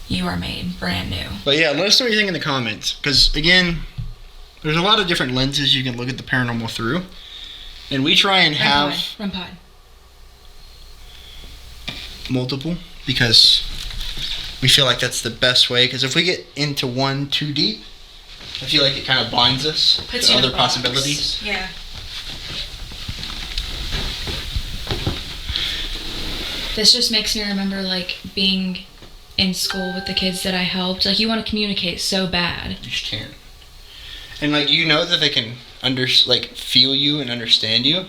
you are made brand new. yeah, let us know what you think in the comments, because again, there's a lot of different lenses you can look at the paranormal through, and we try and have Run pod. multiple, because we feel like that's the best way, because if we get into one too deep, I feel like it kind of blinds us Puts to you in a other box. possibilities. Yeah. This just makes me remember like being in school with the kids that I helped. Like you want to communicate so bad. You just can't. And like you know that they can feel you and understand you,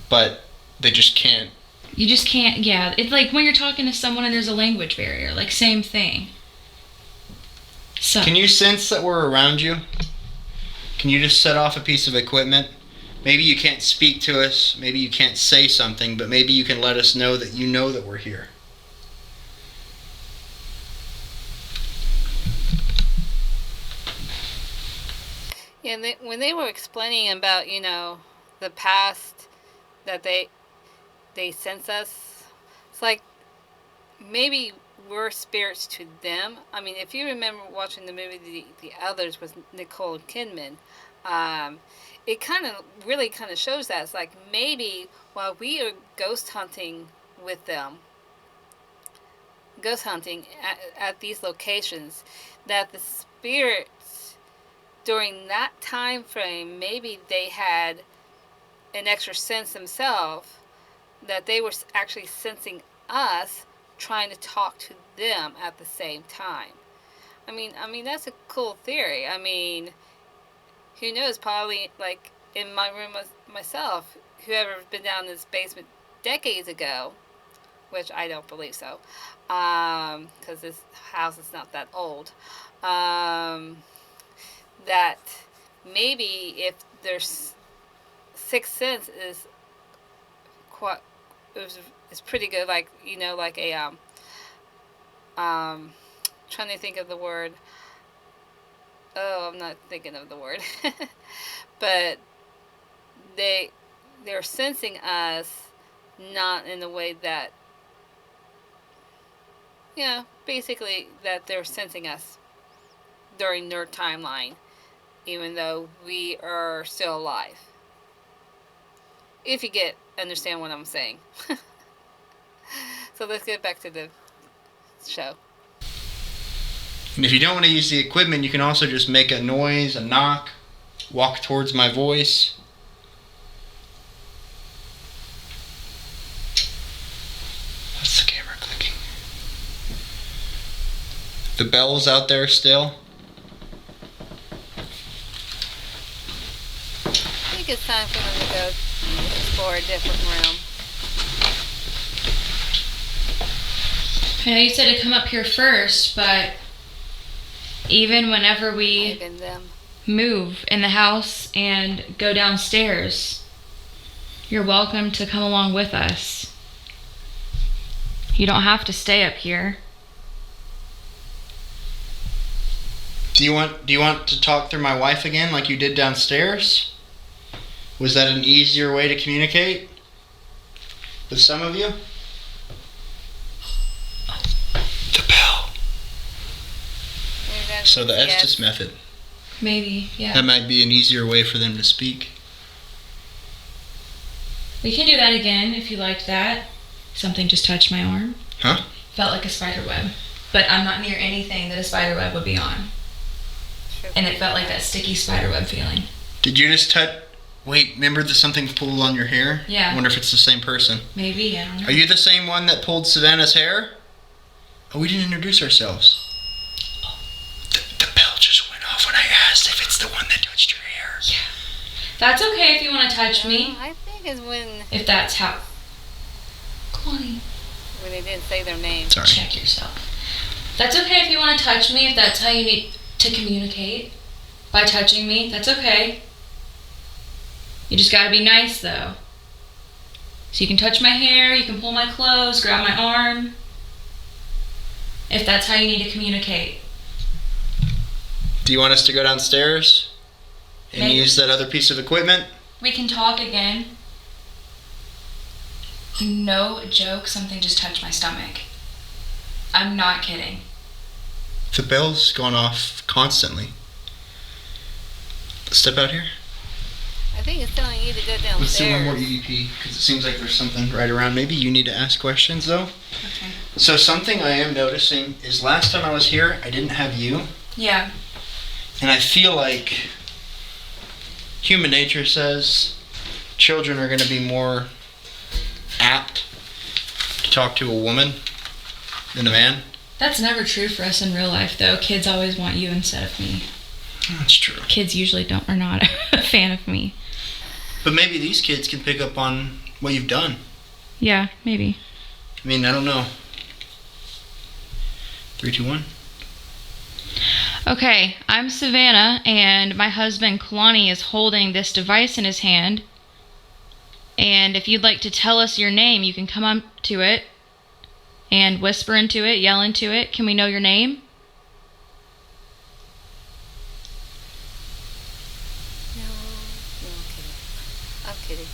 but they just can't. You just can't. Yeah, it's like when you're talking to someone and there's a language barrier. Like same thing. So Can you sense that we're around you? Can you just set off a piece of equipment? Maybe you can't speak to us, maybe you can't say something, but maybe you can let us know that you know that we're here. Yeah, and when they were explaining about, the past that they sense us, it's like maybe we're spirits to them. I mean, if you remember watching the movie The Others with Nicole Kidman, it really kind of shows that. It's like maybe while we are ghost hunting with them, ghost hunting at these locations, that the spirits during that time frame, maybe they had an extra sense themselves, that they were actually sensing us trying to talk to them at the same time. I mean that's a cool theory. I mean, who knows? Probably like in my room myself, whoever's been down in this basement decades ago, which I don't believe so, because this house is not that old. That maybe if their sixth sense is quite is pretty good, like like a trying to think of the word. Oh, I'm not thinking of the word. But they're sensing us, not in the way that, basically that they're sensing us during their timeline, even though we are still alive. If you understand what I'm saying. So let's get back to the show. And if you don't want to use the equipment, you can also just make a noise, a knock, walk towards my voice. That's the camera clicking. The bell's out there still. I think it's time for them to go explore a different room. I know you said to come up here first, but even whenever we Even them. move in the house and go downstairs, you're welcome to come along with us. You don't have to stay up here. Do you want to talk through my wife again like you did downstairs? Was that an easier way to communicate with some of you? The bell. So the Estes method. Maybe, yeah. That might be an easier way for them to speak. We can do that again if you like that. Something just touched my arm. Huh? Felt like a spider web. But I'm not near anything that a spider web would be on. And it felt like that sticky spider web feeling. Did you just touch? Wait, remember the something pulled on your hair? Yeah. I wonder if it's the same person. Maybe, I don't know. Are you the same one that pulled Savannah's hair? Oh, we didn't introduce ourselves. The bell just went off when I asked if it's the one that touched your hair. Yeah. That's okay if you want to touch me. I think it's If that's how... Kalani, when they didn't say their name. Sorry. check yourself. That's okay if you want to touch me, if that's how you need to communicate. By touching me, that's okay. You just gotta be nice, though. So you can touch my hair, you can pull my clothes, grab my arm. If that's how you need to communicate. Do you want us to go downstairs and Maybe. use that other piece of equipment? We can talk again. No joke, something just touched my stomach. I'm not kidding. The bell's gone off constantly. Step out here. I think it's telling you to go downstairs. Let's do one more EVP, because it seems like there's something right around. Maybe you need to ask questions, though. Okay. So something I am noticing is last time I was here, I didn't have you. Yeah. And I feel like human nature says children are going to be more apt to talk to a woman than a man. That's never true for us in real life, though. Kids always want you instead of me. That's true. Kids usually are not a fan of me. But maybe these kids can pick up on what you've done. Yeah, maybe. I mean, I don't know. 3, 2, 1. Okay, I'm Savannah, and my husband Kalani is holding this device in his hand. And if you'd like to tell us your name, you can come up to it and whisper into it, yell into it. Can we know your name? No, I'm kidding. I'm kidding.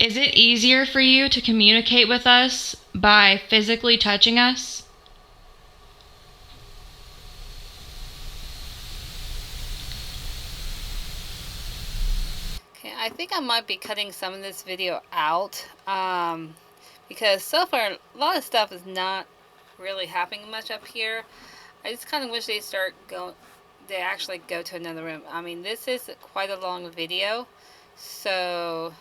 Is it easier for you to communicate with us by physically touching us? Okay, I think I might be cutting some of this video out because so far a lot of stuff is not really happening much up here. I just kind of wish they actually go to another room. I mean, this is quite a long video, so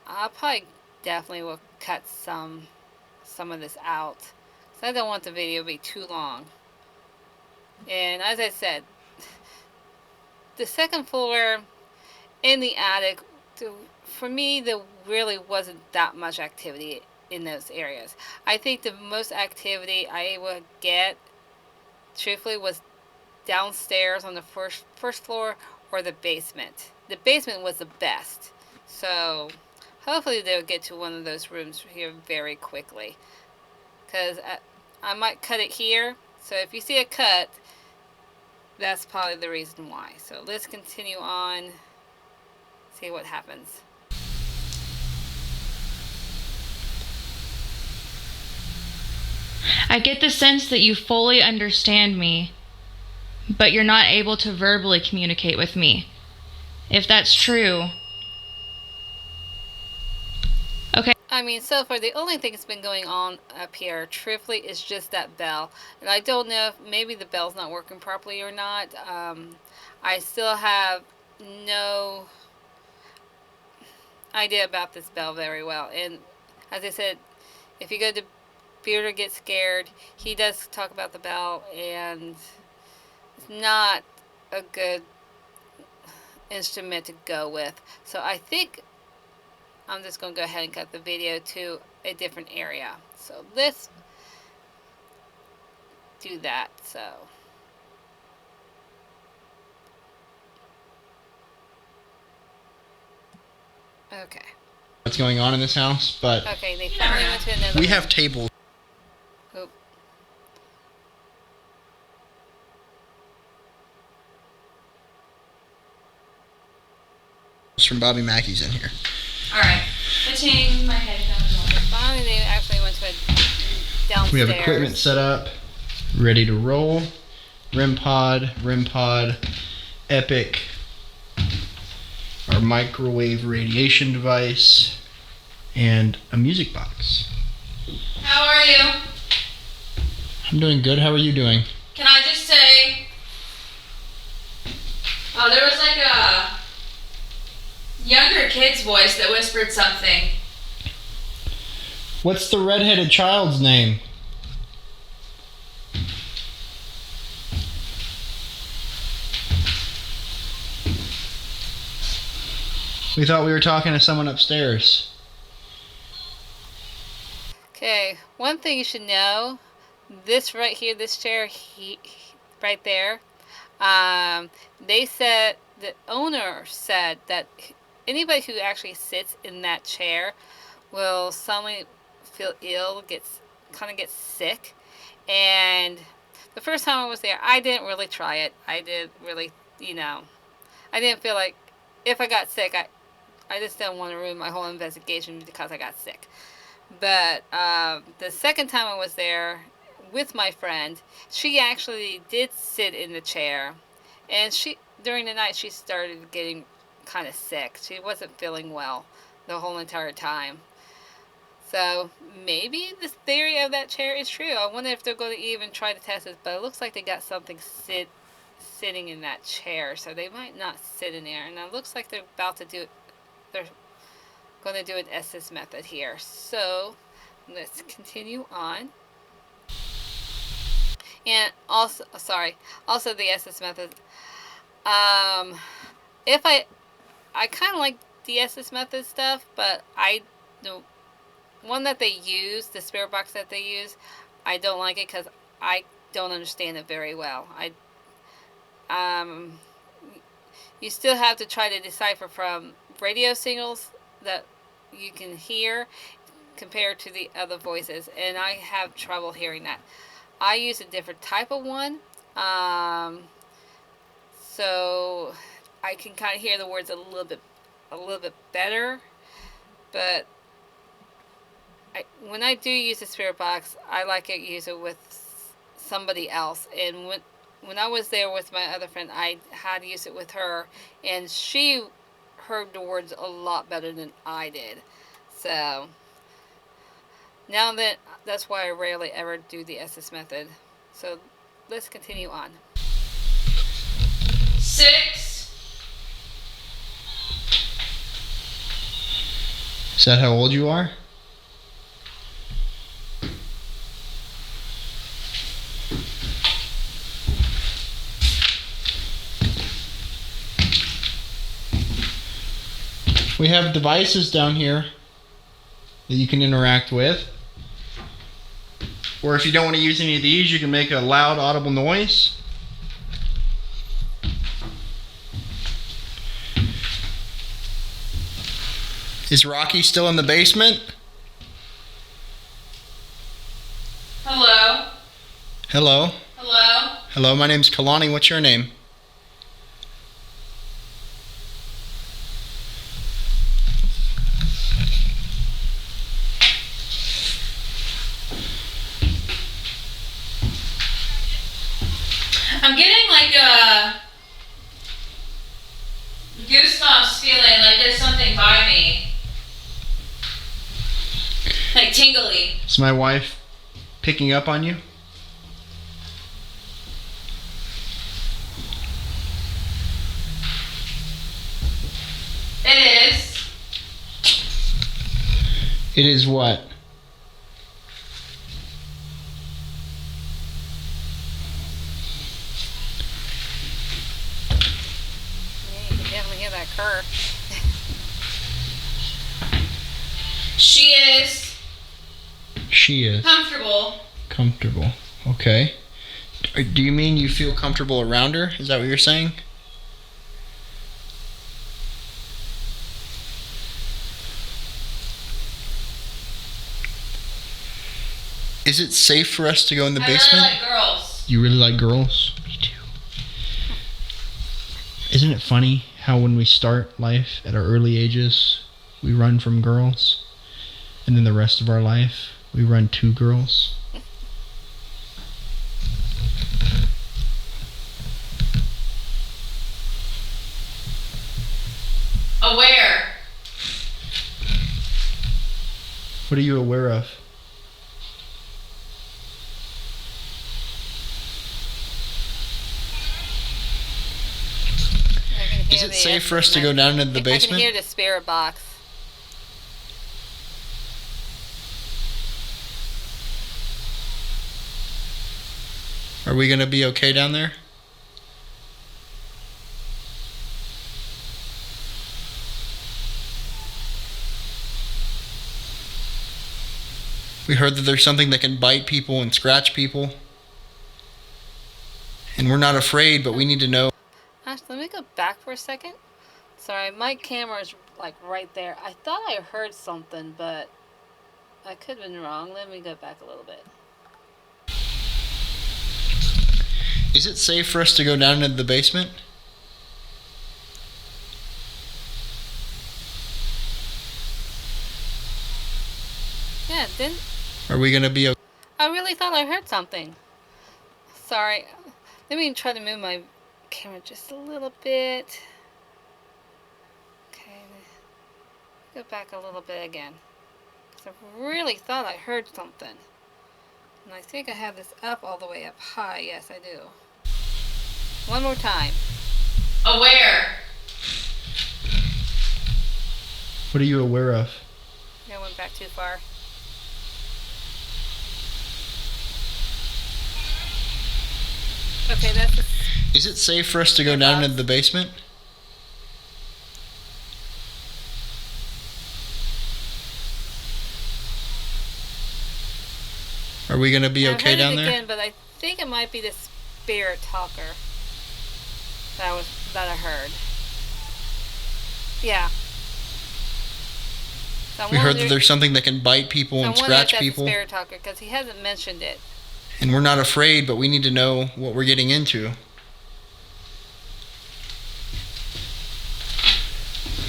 I'll probably definitely will cut some of this out. So I don't want the video to be too long. And as I said, the second floor in the attic, for me, there really wasn't that much activity in those areas. I think the most activity I would get, truthfully, was downstairs on the first floor or the basement. The basement was the best. So hopefully they'll get to one of those rooms here very quickly. Because I might cut it here. So if you see a cut, that's probably the reason why. So let's continue on. See what happens. I get the sense that you fully understand me, but you're not able to verbally communicate with me. If that's true. Okay. I mean, so far the only thing that's been going on up here, truthfully, is just that bell. And I don't know if maybe the bell's not working properly or not. I still have no idea about this bell very well. And as I said, if you go to Bearder Gets Scared, he does talk about the bell, and it's not a good instrument to go with. So I think I'm just going to go ahead and cut the video to a different area. So let's do that. So okay. What's going on in this house? But Okay, they finally went to another we room. have tables Oop. from Bobby Mackey's in here. Alright. Putting my headphones on. Finally, they actually went to a downstairs. We have equipment set up, ready to roll. REM pod, Epic, our microwave radiation device, and a music box. How are you? I'm doing good. How are you doing? Can I just say... Oh, there was like a younger kid's voice that whispered something. What's the redheaded child's name? We thought we were talking to someone upstairs. Okay, one thing you should know, this right here, this chair right there, they said, the owner said that anybody who actually sits in that chair will suddenly feel ill, get sick. And the first time I was there, I didn't really try it. I didn't really, I didn't feel like if I got sick, I just didn't want to ruin my whole investigation because I got sick. But the second time I was there with my friend, she actually did sit in the chair, and during the night she started getting kind of sick. She wasn't feeling well the whole entire time. So maybe the theory of that chair is true. I wonder if they're going to even try to test it, but it looks like they got something sitting in that chair, so they might not sit in there. And it looks like they're about to do. They're going to do an SS method here. So let's continue on. And also the SS method. If I kind of like the SS method stuff, but the one that they use, the spirit box that they use, I don't like it because I don't understand it very well. You still have to try to decipher from radio signals that you can hear compared to the other voices, and I have trouble hearing that. I use a different type of one, so I can kind of hear the words a little bit better. But when I do use a spirit box, I like to use it with somebody else. And when I was there with my other friend, I had to use it with her, and she heard the words a lot better than I did. So now that's why I rarely ever do the SS method. So let's continue on. 6. Is that how old you are? We have devices down here that you can interact with. Or if you don't want to use any of these, you can make a loud audible noise. Is Rocky still in the basement? Hello? Hello. Hello? Hello, my name's Kalani. What's your name? I'm getting like a goosebumps feeling, like there's something by me. Like tingly. Is my wife picking up on you? It is. It is what? Yeah, you can definitely hear that cur. She is She is comfortable. comfortable. Okay. Do you mean you feel comfortable around her? Is that what you're saying? Is it safe for us to go in the I basement? really like girls. You really like girls? Me too. Isn't it funny how when we start life at our early ages, we run from girls, and then the rest of our life, we run to girls? Aware. What are you aware of? Is it safe for us to go down into the I can basement? hear the spirit box. Are we going to be okay down there? We heard that there's something that can bite people and scratch people. And we're not afraid, but we need to know. Actually, let me go back for a second. Sorry, my camera is like right there. I thought I heard something, but I could have been wrong. Let me go back a little bit. Is it safe for us to go down into the basement? Yeah, didn't. Are we gonna be okay? I really thought I heard something. Sorry. Let me try to move my camera just a little bit. Okay. Go back a little bit again. Because I really thought I heard something. And I think I have this up all the way up high. Yes, I do. One more time. Aware. What are you aware of? I went back too far. Okay, that's the Is it safe for us to go down into the basement? Are we gonna be okay down there? again, but I think it might be the spirit talker that I heard. Yeah. So We heard that there's something that can bite people and scratch people. Spirit talker, because he hasn't mentioned it. And we're not afraid, but we need to know what we're getting into.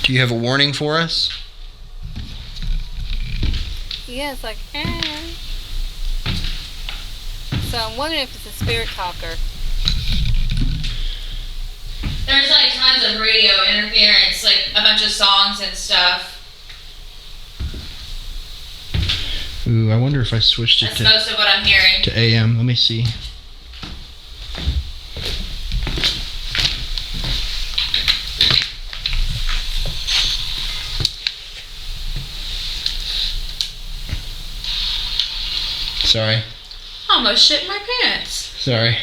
Do you have a warning for us? Yeah, it's like, So I'm wondering if it's a spirit talker. There's like tons of radio interference, like a bunch of songs and stuff. Ooh, I wonder if I switched it That's most of what I'm hearing. to AM. Let me see. Sorry. Almost shit my pants. Sorry.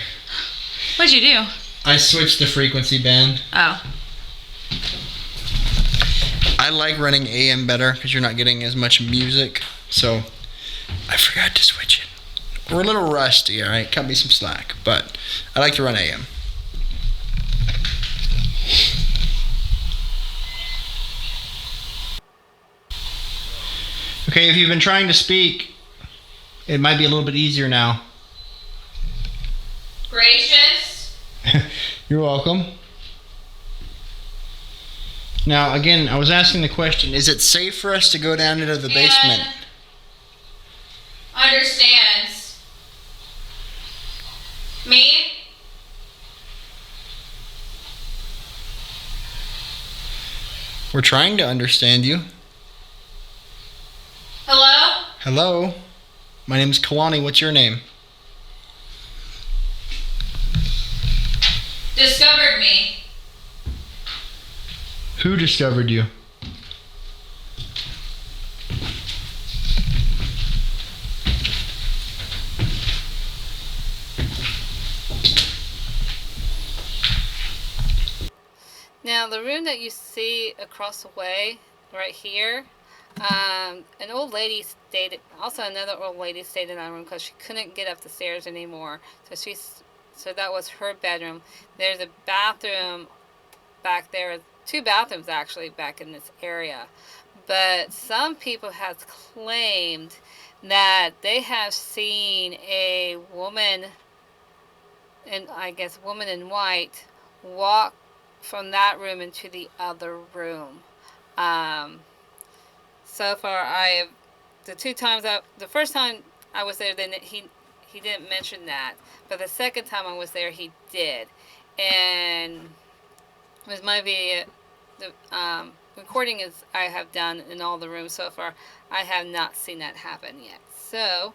What'd you do? I switched the frequency band. Oh. I like running AM better because you're not getting as much music. So I forgot to switch it. We're a little rusty, all right? Cut me some slack. But I like to run AM. Okay, if you've been trying to speak, it might be a little bit easier now. Gracious. You're welcome. Now, again, I was asking the question, is it safe for us to go down into the basement? Understands. Me? We're trying to understand you. Hello? Hello? My name's Kalani. What's your name? Discovered me. Who discovered you? Now, the room that you see across the way, right here, an old lady stayed. Also, another old lady stayed in that room because she couldn't get up the stairs anymore. So that was her bedroom. There's a bathroom back there. 2 bathrooms actually back in this area. But some people have claimed that they have seen a woman, and I guess woman in white, walk from that room into the other room. So far, the first time I was there, then he didn't mention that, but the second time I was there, he did, and this might be the recording is I have done in all the rooms so far. I have not seen that happen yet. So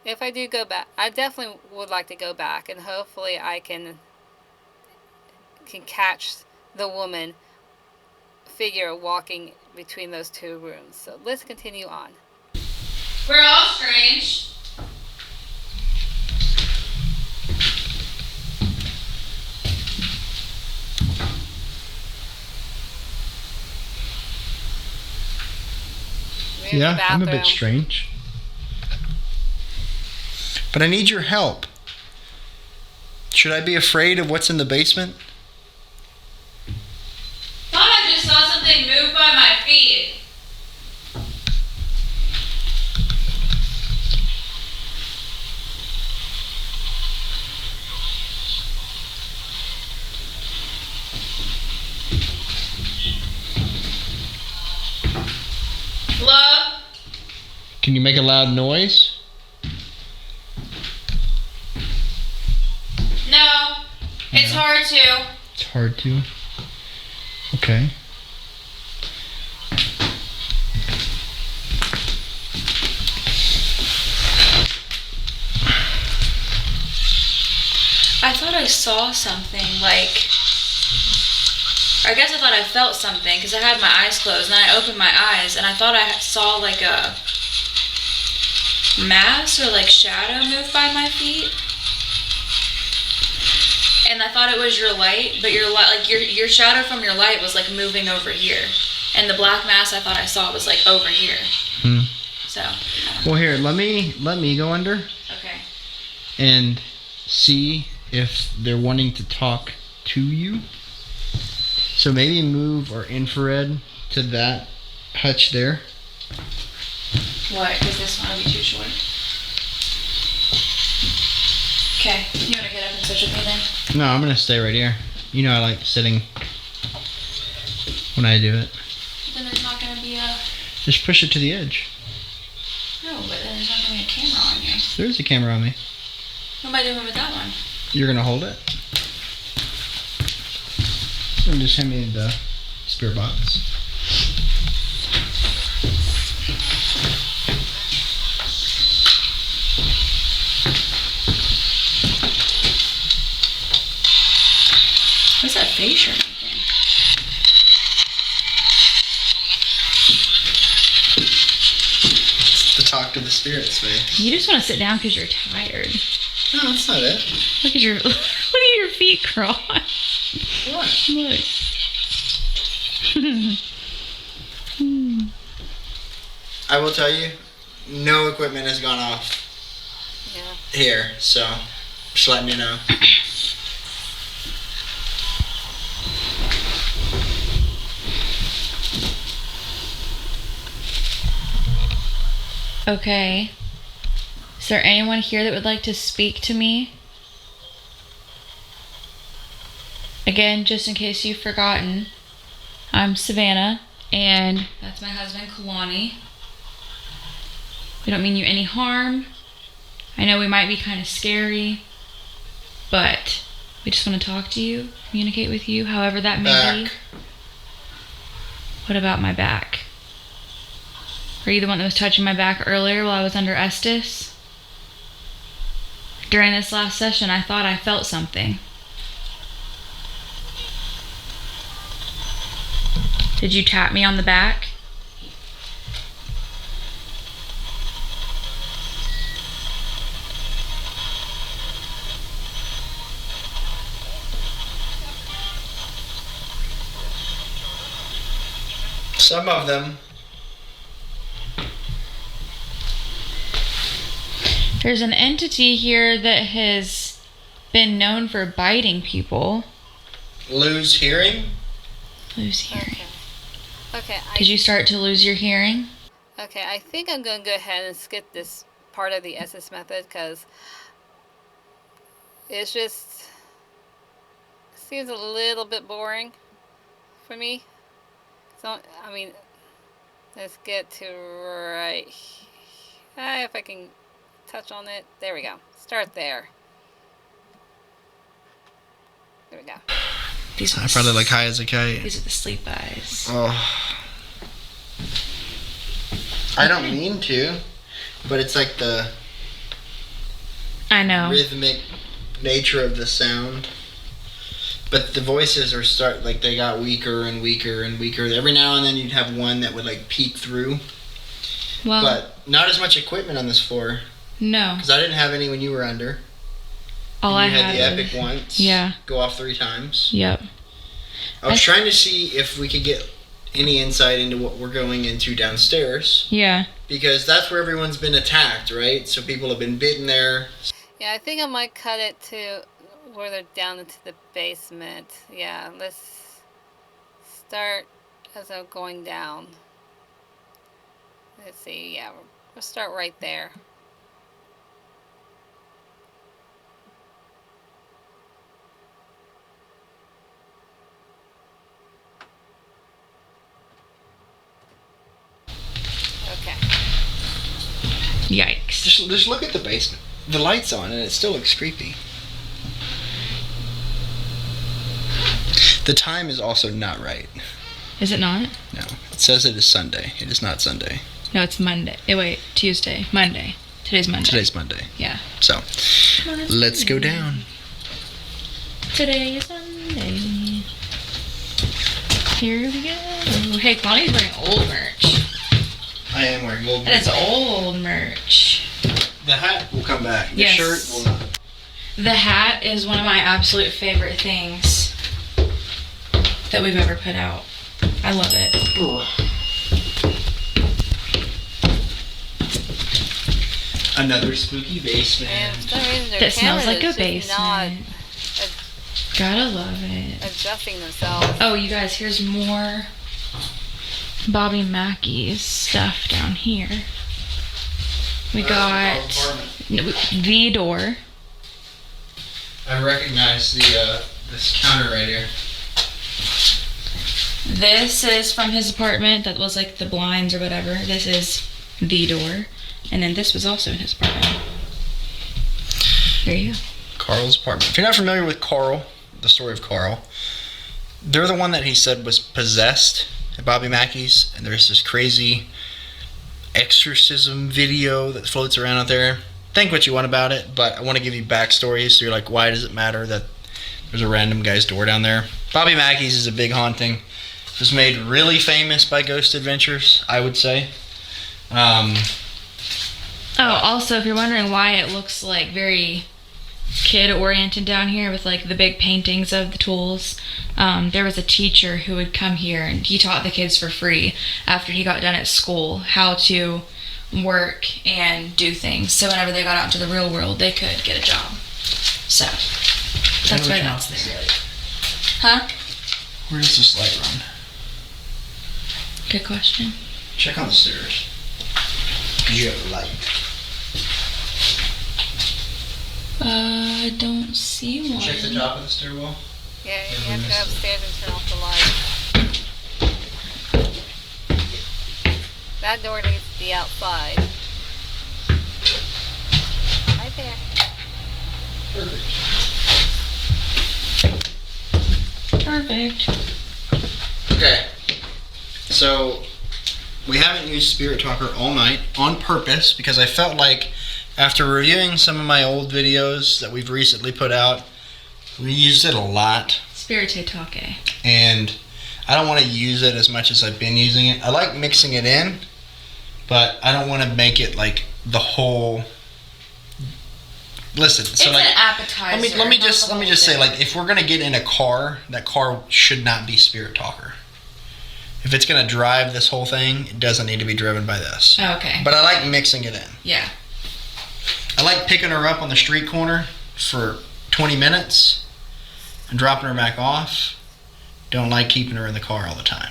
if I do go back, I definitely would like to go back, and hopefully I can catch the woman figure walking between those 2 rooms. So let's continue on. We're all strange. Yeah, I'm a bit strange. But I need your help. Should I be afraid of what's in the basement? Thought I just saw something move by my feet. Can you make a loud noise? No, it's hard to. It's hard to. Okay. I thought I saw something, like, I guess I thought I felt something because I had my eyes closed, and then I opened my eyes and I thought I saw like a mass or like shadow move by my feet. And I thought it was your light, but your light, like your shadow from your light was like moving over here, and the black mass I thought I saw was like over here. So. Well, here, let me go under. Okay. And see if they're wanting to talk to you. So maybe move our infrared to that hutch there. What? Does this want to be too short? Okay. You want to get up and switch with me then? No, I'm gonna stay right here. You know I like sitting when I do it. Then there's not going to be a... Just push it to the edge. No, but then there's not going to be a camera on you. There's a camera on me. What am I doing with that one? You're gonna hold it? And just hand me the spirit box. What's that face you're making? To talk to the spirits, face. You just want to sit down because you're tired. No, that's not it. Look at your look at your feet crossed. What? Look. I will tell you, no equipment has gone off here, so just letting you know. Okay. Is there anyone here that would like to speak to me? Again, just in case you've forgotten, I'm Savannah, and that's my husband, Kalani. We don't mean you any harm. I know we might be kind of scary, but we just want to talk to you, communicate with you, however that may be. What about my back? Are you the one that was touching my back earlier while I was under Estes? During this last session, I thought I felt something. Did you tap me on the back? Some of them. There's an entity here that has been known for biting people. Lose hearing? Lose hearing. Okay. Did you start to lose your hearing? Okay, I think I'm going to go ahead and skip this part of the SS method because it's just seems a little bit boring for me. So, I mean, let's get to right here. If I can touch on it. There we go. Start there. There we go. These are I probably like high as a kite. These are the sleep eyes. Oh. I don't mean to, but it's like the I know. rhythmic nature of the sound. But the voices are like they got weaker and weaker and weaker. Every now and then you'd have one that would like peek through. Well, But not as much equipment on this floor. no. Because I didn't have any when you were under. All And I you had the had. epic once. Yeah. Go off 3 times. Yep. I was trying to see if we could get any insight into what we're going into downstairs. Yeah. Because that's where everyone's been attacked, right? So people have been bitten there. Yeah, I think I might cut it to where they're down into the basement. Yeah, let's start as I'm going down. Let's see, yeah, we'll start right there. Okay. Yikes. Just look at the basement. The light's on and it still looks creepy. The time is also not right. Is it not? No. It says it is Sunday. It is not Sunday. No, it's Monday. Wait, Tuesday. Monday. Today's Monday. Today's Monday. Yeah. So, let's go down. Today is Monday. Here we go. Hey, Kalani's wearing old merch. I am wearing old And it's old merch. The hat will come back. The Yes. shirt will not. The hat is one of my absolute favorite things that we've ever put out. I love it. Another spooky basement. And for some reason their That smells camera like a is just not basement. Gotta love it. adjusting themselves. Oh, you guys, here's more Bobby Mackey's stuff down here. We got the door. I recognize this counter right here. This is from his apartment. That was like the blinds or whatever. This is the door. And then this was also in his apartment. There you go. Carl's apartment. If you're not familiar with Carl, the story of Carl, they're the one that he said was possessed at Bobby Mackey's, and there's this crazy exorcism video that floats around out there. Think what you want about it, but I want to give you backstory so you're like, why does it matter that there's a random guy's door down there? Bobby Mackey's is a big haunting. It was made really famous by Ghost Adventures, I would say. Also, if you're wondering why it looks like very kid-oriented down here with like the big paintings of the tools, there was a teacher who would come here and he taught the kids for free after he got done at school how to work and do things. So whenever they got out into the real world, they could get a job. So that's why that's there. Huh? Where does this light run? Good question. Check on the stairs. You have a light. I don't see one. Check the top of the stairwell. Yeah, you have to go upstairs and turn off the light. That door needs to be outside. Right there. Perfect. Okay. So, we haven't used Spirit Talker all night on purpose because I felt like after reviewing some of my old videos that we've recently put out, we used it a lot. Spirite Take. And I don't want to use it as much as I've been using it. I like mixing it in, but I don't want to make it like the whole. Listen, so It's like an appetizer. let me just say, like, if we're gonna get in a car, that car should not be Spirit Talker. If it's gonna drive this whole thing, it doesn't need to be driven by this. Oh, okay. But I like mixing it in. Yeah. I like picking her up on the street corner for 20 minutes and dropping her back off. Don't like keeping her in the car all the time.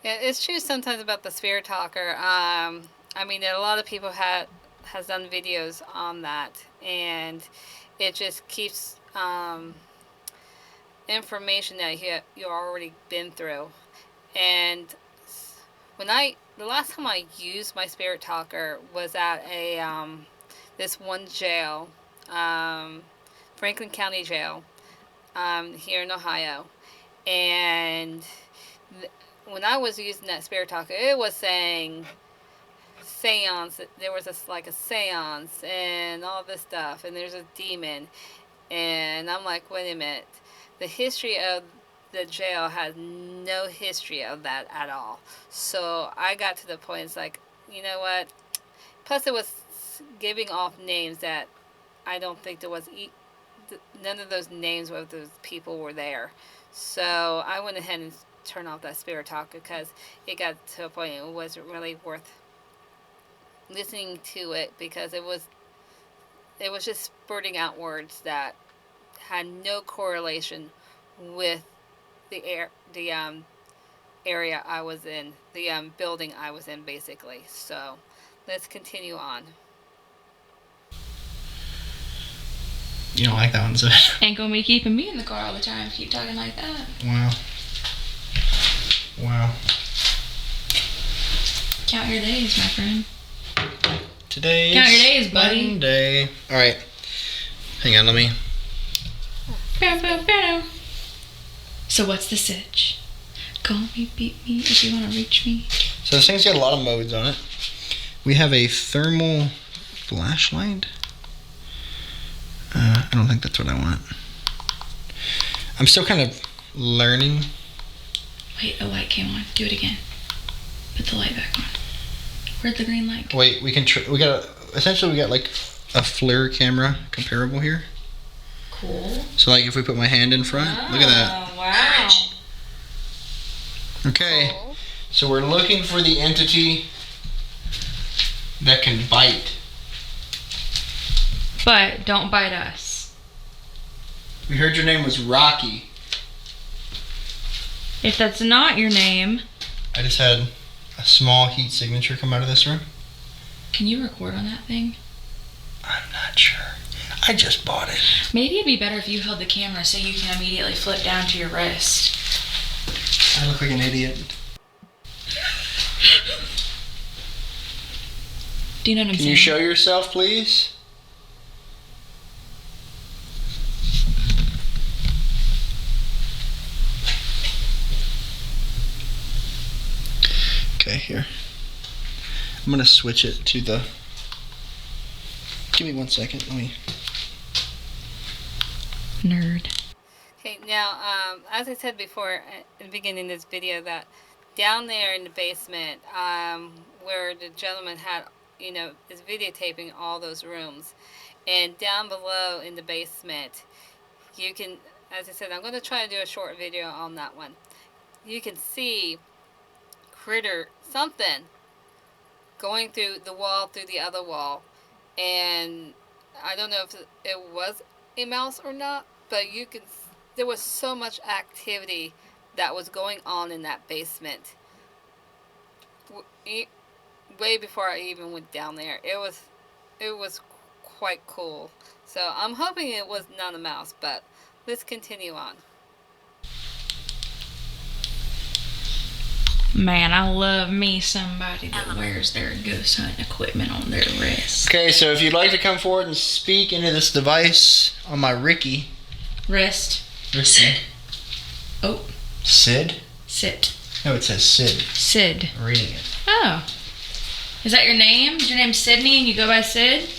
Yeah, it's true sometimes about the Spirit Talker. I mean, a lot of people has done videos on that, and it just keeps information that you already been through. And the last time I used my Spirit Talker was at a this one jail, Franklin County Jail, here in Ohio, and when I was using that Spirit Talker, it was saying seance. There was like a seance and all this stuff, and there's a demon, and I'm like, wait a minute, the history of the jail has no history of that at all. So I got to the point, it's like, you know what? Plus, it was giving off names that I don't think there was none of those names of those people were there. So I went ahead and turned off that Spirit Talker because it got to a point it wasn't really worth listening to it, because it was just spurting out words that had no correlation with the area I was in, the building I was in, basically. So let's continue on. You don't like that one, so. Ain't gonna be keeping me in the car all the time if you keep talking like that. Wow. Count your days, my friend. Today Count is your days, buddy. Monday. All right. Hang on, let me. Bow, bow, bow. So what's the sitch? Call me, beat me if you want to reach me. So this thing's got a lot of modes on it. We have a thermal flashlight. I don't think that's what I want. I'm still kind of learning. Wait, a light came on. Do it again. Put the light back on. Where'd the green light go? Wait, we got like a FLIR camera comparable here. Cool. So like if we put my hand in front, look at that. Wow. Okay, Cool. so we're looking for the entity that can bite. But don't bite us. We heard your name was Rocky. If that's not your name, I just had a small heat signature come out of this room. can you record on that thing? I'm not sure. I just bought it. Maybe it'd be better if you held the camera so you can immediately flip down to your wrist. I look like an idiot. Do you know what I'm Can saying? you show yourself, please? Okay, here. I'm gonna switch it to the. Give me 1 second. Let me. Nerd. Okay, now, as I said before at the beginning of this video, that down there in the basement, where the gentleman had, is videotaping all those rooms, and down below in the basement, you can, as I said, I'm going to try to do a short video on that one. You can see something going through the wall, through the other wall, and I don't know if it was a mouse or not, but there was so much activity that was going on in that basement. Way before I even went down there, it was quite cool. So I'm hoping it was not a mouse, but let's continue on. Man, I love me somebody that wears their ghost hunting equipment on their wrist. Okay, so if you'd like to come forward and speak into this device on my Ricky. Wrist. Sid. Oh. Sid? Sit. No, it says Sid. Sid. I'm reading it. Oh. Is that your name? Is your name Sydney and you go by Sid?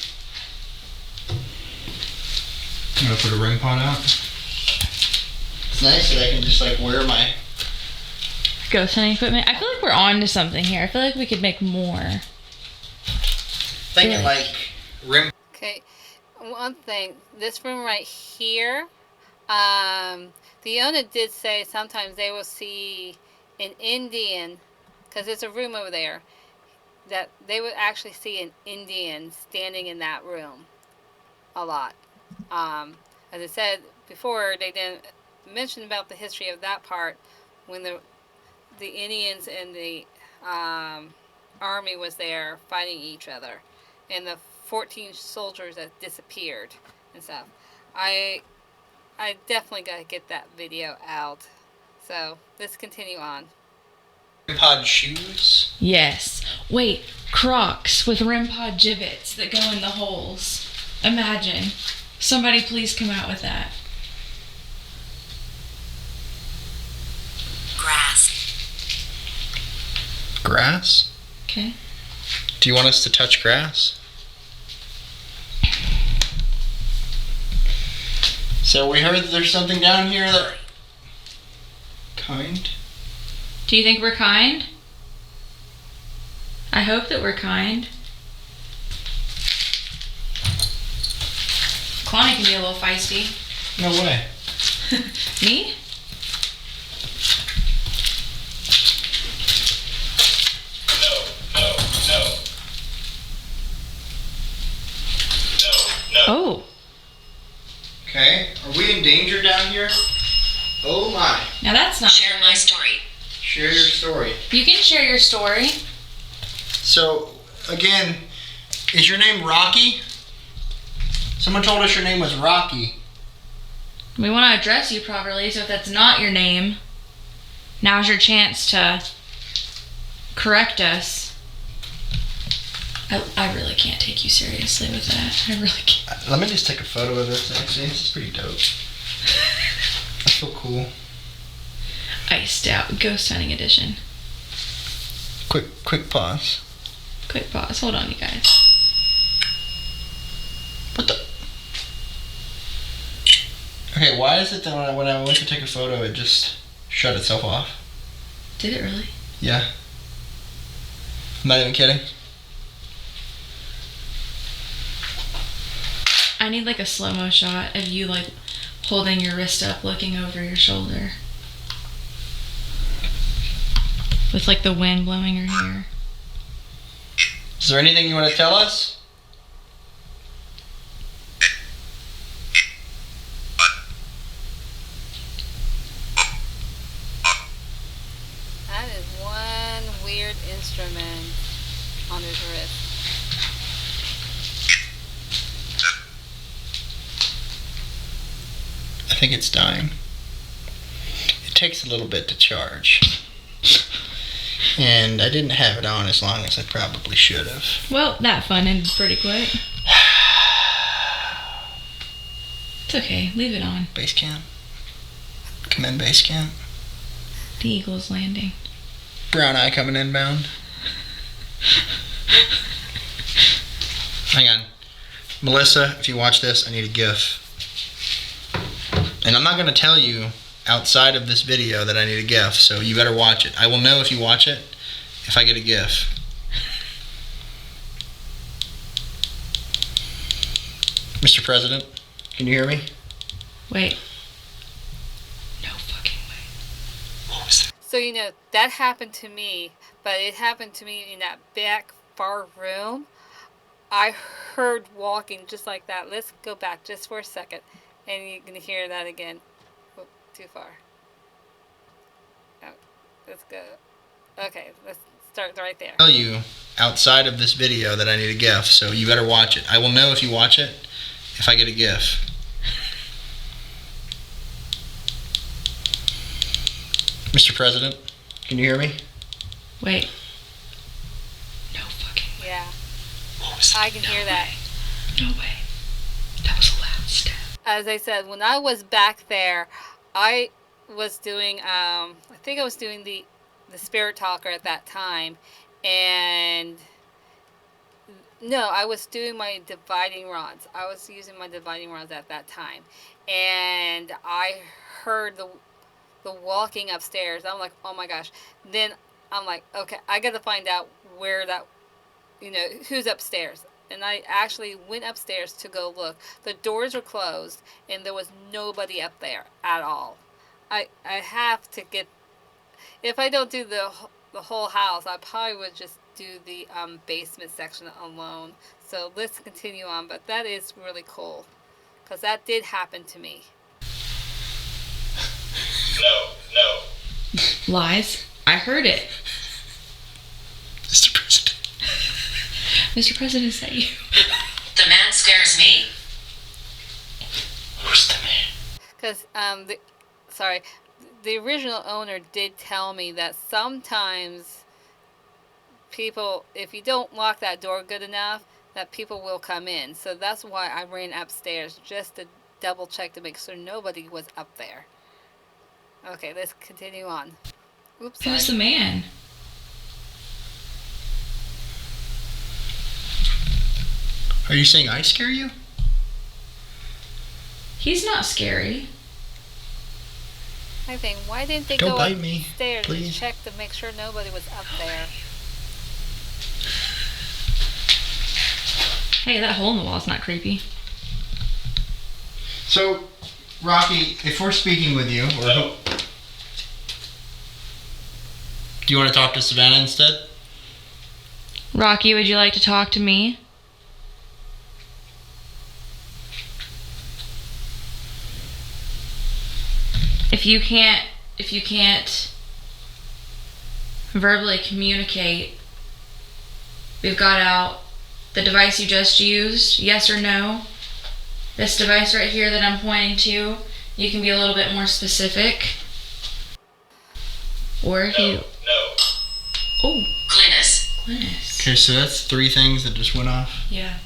I'm gonna put a REM pod out. It's nice that I can just like wear my. Ghost hunting equipment. I feel like we're on to something here. I feel like we could make more. Thinking like REM. Okay, one thing, this room right here, the owner did say sometimes they will see an Indian, because there's a room over there, that they would actually see an Indian standing in that room a lot. As I said before, they didn't mention about the history of that part when the Indians and the army was there fighting each other, and the 14 soldiers that disappeared and stuff. I definitely gotta get that video out. So let's continue on. REM pod shoes. Yes. Wait, Crocs with rim pod gibbets that go in the holes. Imagine. Somebody please come out with that. Grass? Okay. Do you want us to touch grass? So we heard that there's something down here that. Kind? Do you think we're kind? I hope that we're kind. Kalani can be a little feisty. No way. Me? Oh. Okay. Are we in danger down here? Oh my. Now that's not. Share my story. Share your story. You can share your story. So, again, is your name Rocky? Someone told us your name was Rocky. We want to address you properly, so if that's not your name, now's your chance to correct us. I really can't take you seriously with that. I really can't. Let me just take a photo of this, actually. This is pretty dope. I feel cool. Iced out ghost hunting edition. Quick pause. Quick pause. Hold on, you guys. What the? Okay, why is it that when I went to take a photo, it just shut itself off? Did it really? Yeah. I'm not even kidding. I need like a slow-mo shot of you like holding your wrist up, looking over your shoulder. With like the wind blowing your hair. Is there anything you want to tell us? That is one weird instrument on his wrist. I think it's dying. It takes a little bit to charge. And I didn't have it on as long as I probably should have. Well, that fun ended pretty quick. It's okay, leave it on. Base camp. Come in, base camp. The Eagle's landing. Brown eye coming inbound. Hang on. Melissa, if you watch this, I need a GIF. And I'm not going to tell you outside of this video that I need a GIF, so you better watch it. I will know if you watch it if I get a GIF. Mr. President, can you hear me? Wait. No fucking way. What was that? So, you know, that happened to me, but it happened to me in that back far room. I heard walking just like that. Let's go back just for a second, and you can hear that again. Oh, too far. Oh, let's go. Okay, let's start right there. Tell you outside of this video that I need a GIF, so you better watch it. I will know if you watch it if I get a GIF. Mr. President, can you hear me? Wait. No fucking way. Yeah, What was that? I can hear that. No way. That was a loud step. As I said, when I was back there, I was doing, I think I was doing the Spirit Talker at that time, and no, I was doing my dividing rods. I was using my dividing rods at that time, and I heard the walking upstairs. I'm like, oh my gosh. Then I'm like, okay, I got to find out where that, you know, who's upstairs. And I actually went upstairs to go look. The doors were closed, and there was nobody up there at all. I have to get, if I don't do the whole house, I probably would just do the basement section alone. So let's continue on. But that is really cool, because that did happen to me. No. Lies. I heard it. Mr. President. Mr. President, is that you? The man scares me. Who's the man? Because the original owner did tell me that sometimes people, if you don't lock that door good enough, that people will come in. So that's why I ran upstairs, just to double check to make sure nobody was up there. Okay, let's continue on. Oops. Who's the Sorry. man? Are you saying I scare you? He's not scary. I think, why didn't they Don't go bite me, upstairs and please. check to make sure nobody was up there? Hey, that hole in the wall's not creepy. So, Rocky, if we're speaking with you, or do you want to talk to Savannah instead? Rocky, would you like to talk to me? If you can't verbally communicate, we've got out the device you just used, yes or no. This device right here that I'm pointing to, you can be a little bit more specific. Or if you... No. Oh, Glynis. Glynis. Okay, so that's 3 things that just went off. Yeah.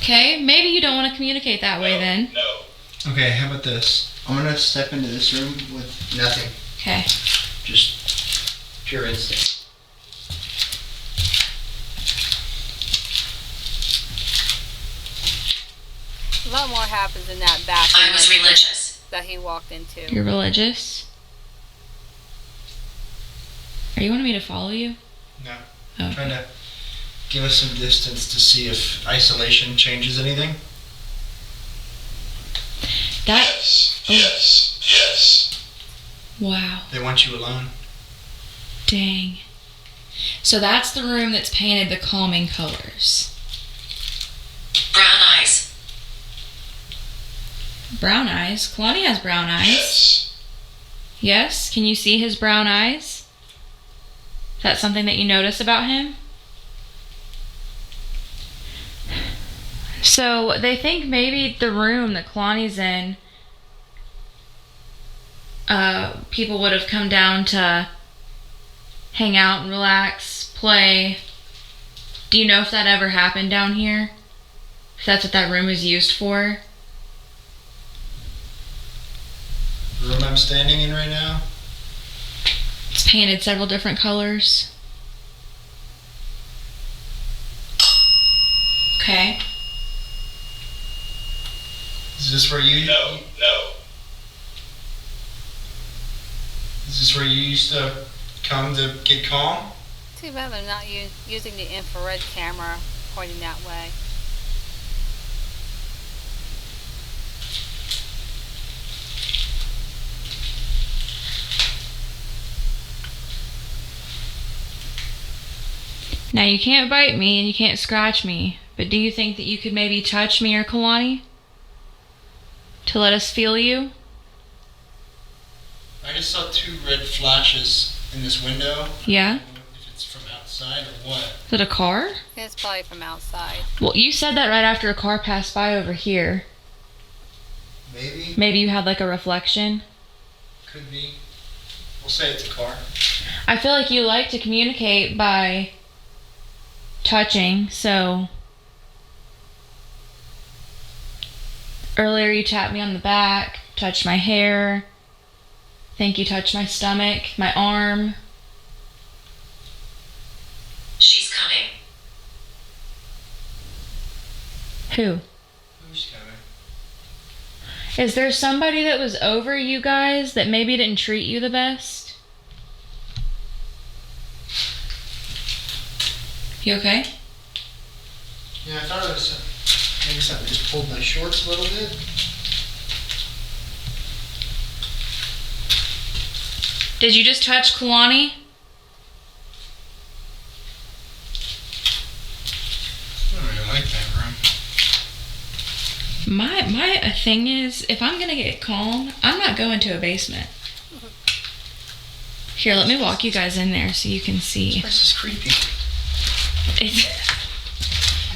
Okay, maybe you don't want to communicate that way then. No. Okay, how about this? I'm gonna step into this room with nothing. Okay. Just pure instinct. A lot more happens in that bathroom. I was religious. That he walked into. You're religious? Are you wanting me to follow you? No. Oh. Trying to give us some distance to see if isolation changes anything. That. Yes. Yes. Yes. Wow. They want you alone. Dang. So that's the room that's painted the calming colors. Brown eyes. Brown eyes? Kalani has brown eyes. Yes. Yes? Can you see his brown eyes? Is that something that you notice about him? So they think maybe the room that Kalani's in, people would have come down to hang out and relax, play. Do you know if that ever happened down here? If that's what that room is used for? The room I'm standing in right now. It's painted several different colors. Okay. Is this where you? No. No. Is this where you used to come to get calm? Too bad they're not using the infrared camera pointing that way. Now you can't bite me and you can't scratch me, but do you think that you could maybe touch me or Kalani? To let us feel you? I just saw 2 red flashes in this window. Yeah? I don't know if it's from outside or what. Is it a car? It's probably from outside. Well, you said that right after a car passed by over here. Maybe. Maybe you had like a reflection. Could be. We'll say it's a car. I feel like you like to communicate by touching, so earlier you tapped me on the back, touched my hair. I think you touched my stomach, my arm. She's coming. Who? Who's coming? Is there somebody that was over you guys that maybe didn't treat you the best? You okay? Yeah, I thought it was maybe something just pulled my shorts a little bit. Did you just touch Kalani? I don't really like that room. My thing is, if I'm gonna get calm, I'm not going to a basement. Here, let me walk you guys in there so you can see. This place is creepy. It's,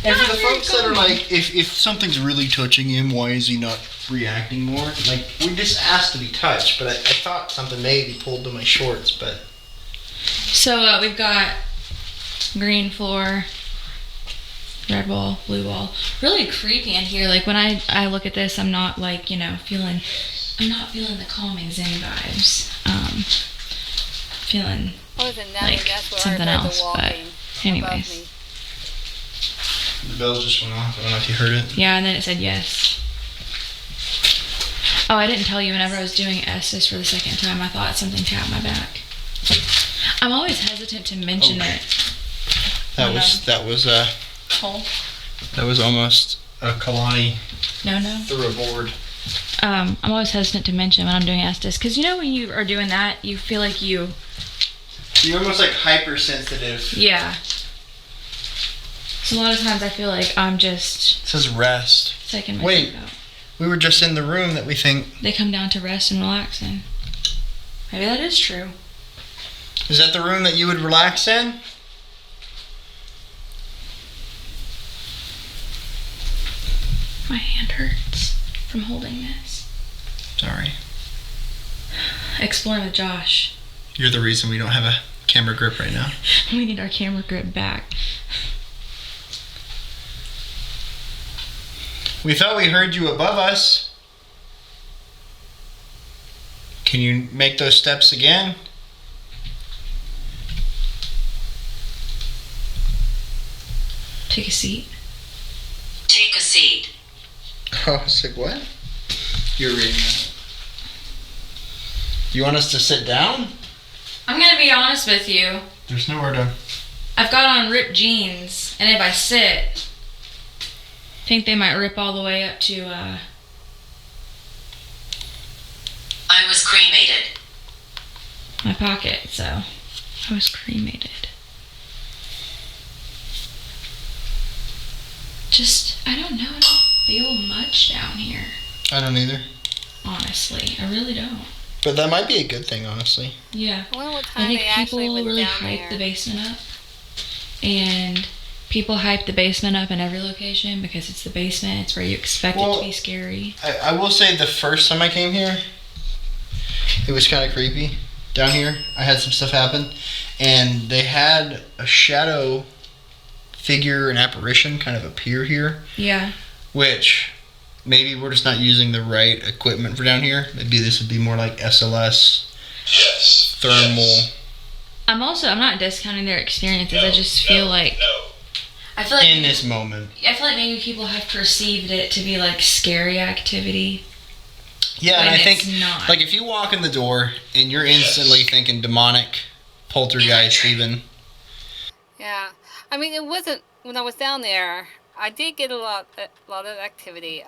And for the very folks that are calming. like, if something's really touching him, why is he not reacting more? Like, we just asked to be touched, but I thought something maybe pulled to my shorts, but... So we've got green floor, red wall, blue wall. Really creepy in here. Like when I look at this, I'm not like, I'm not feeling the calming Zen vibes. Feeling What was it, Natalie? like That's where something I heard else, the but walking anyways. above me. The bell just went off. I don't know if you heard it. Yeah, and then it said yes. Oh, I didn't tell you whenever I was doing Estes for the second time, I thought something tapped my back. I'm always hesitant to mention Okay. it. That was almost a Kalani No. through a board. I'm always hesitant to mention when I'm doing Estes, because when you are doing that, you feel like You're almost like hypersensitive. yeah. So a lot of times I feel like I'm just It says rest. psyching Wait. myself out. We were just in the room that we think... They come down to rest and relax in. Maybe that is true. Is that the room that you would relax in? My hand hurts from holding this. Sorry. Explore with Josh. You're the reason we don't have a camera grip right now. We need our camera grip back. We thought we heard you above us. Can you make those steps again? Take a seat. Take a seat. Oh, it's like what? You're reading that. You want us to sit down? I'm gonna be honest with you. There's nowhere to. I've got on ripped jeans, and if I sit, I think they might rip all the way up to, I was cremated. my pocket, so I was cremated. Just, I don't know, I don't feel much down here, I don't either. honestly. I really don't. But that might be a good thing, honestly. Yeah. I wonder what I time think they actually people went really down hype there. the basement up. And people hype the basement up in every location because it's the basement. It's where you expect it Well, to be scary. I will say the first time I came here, it was kind of creepy down here. I had some stuff happen. And they had a shadow figure, an apparition kind of appear here. Yeah. Which maybe we're just not using the right equipment for down here. Maybe this would be more like SLS, Yes. thermal. I'm not discounting their experiences. I just feel like I feel like In this moment. I feel like maybe people have perceived it to be like scary activity. Yeah, and when I think it's not. like if you walk in the door and you're instantly thinking demonic, poltergeist even. Yeah, I mean, it wasn't when I was down there. I did get a lot of activity.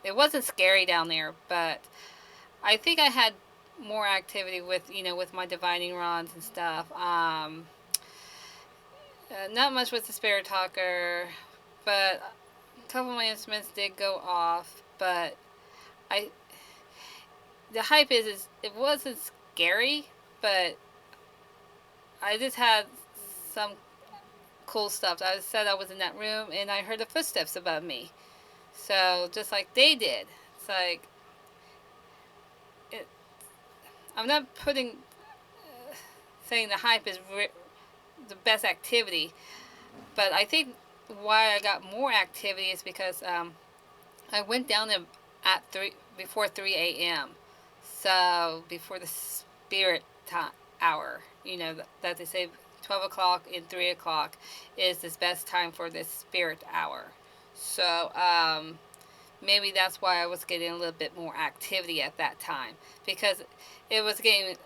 It wasn't scary down there, but I think I had more activity with with my divining rods and stuff. Not much with the spirit talker, but a couple of my instruments did go off. But the hype is it wasn't scary, but I just had some cool stuff. I said I was in that room and I heard the footsteps above me. So just like they did, it's like I'm not saying the hype is the best activity, but I think why I got more activity is because I went down there at before 3 a.m. So before the spirit hour, that they say 12 o'clock and 3 o'clock is the best time for this spirit hour. So maybe that's why I was getting a little bit more activity at that time, because it was getting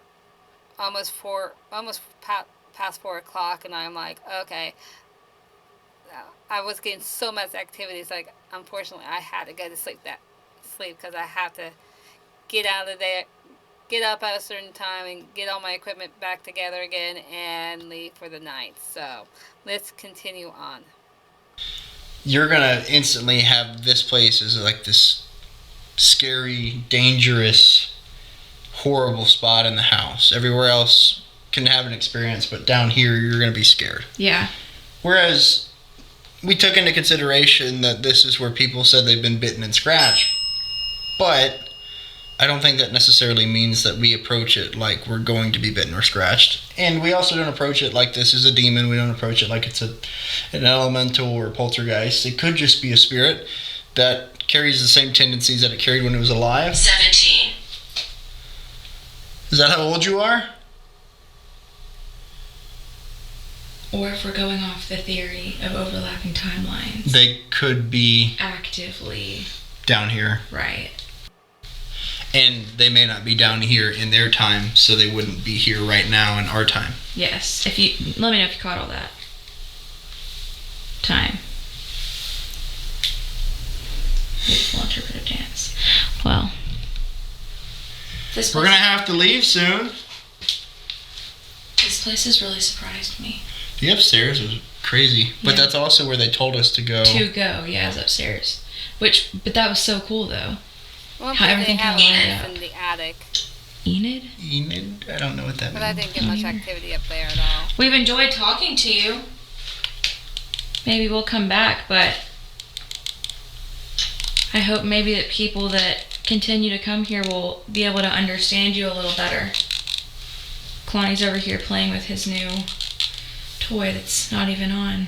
almost past 4 o'clock, and I'm like, okay. I was getting so much activity. It's like, unfortunately, I had to go to sleep because I have to get out of there, get up at a certain time, and get all my equipment back together again and leave for the night. So let's continue on. You're gonna instantly have this place as like this scary, dangerous, horrible spot in the house. Everywhere else can have an experience, but down here you're gonna be scared. Yeah. Whereas we took into consideration that this is where people said they've been bitten and scratched, but I don't think that necessarily means that we approach it like we're going to be bitten or scratched. And we also don't approach it like this is a demon. We don't approach it like it's an elemental or a poltergeist. It could just be a spirit that carries the same tendencies that it carried when it was alive. 17. Is that how old you are? Or if we're going off the theory of overlapping timelines. They could be Actively. down here. Right. And they may not be down here in their time, so they wouldn't be here right now in our time. Yes. Let me know if you caught all that. Time. Beautiful interpretive dance. Well. We're gonna have to leave soon. This place has really surprised me. The upstairs was crazy, but Yeah. that's also where they told us to go. Yeah, it's upstairs. But that was so cool though. Well, How they everything have kinda lights lined up. in the attic, Enid? Enid? I don't know what that but I means. didn't get much activity up there at all. We've enjoyed talking to you. Maybe we'll come back, but I hope maybe that people that continue to come here will be able to understand you a little better. Kalani's over here playing with his new toy that's not even on.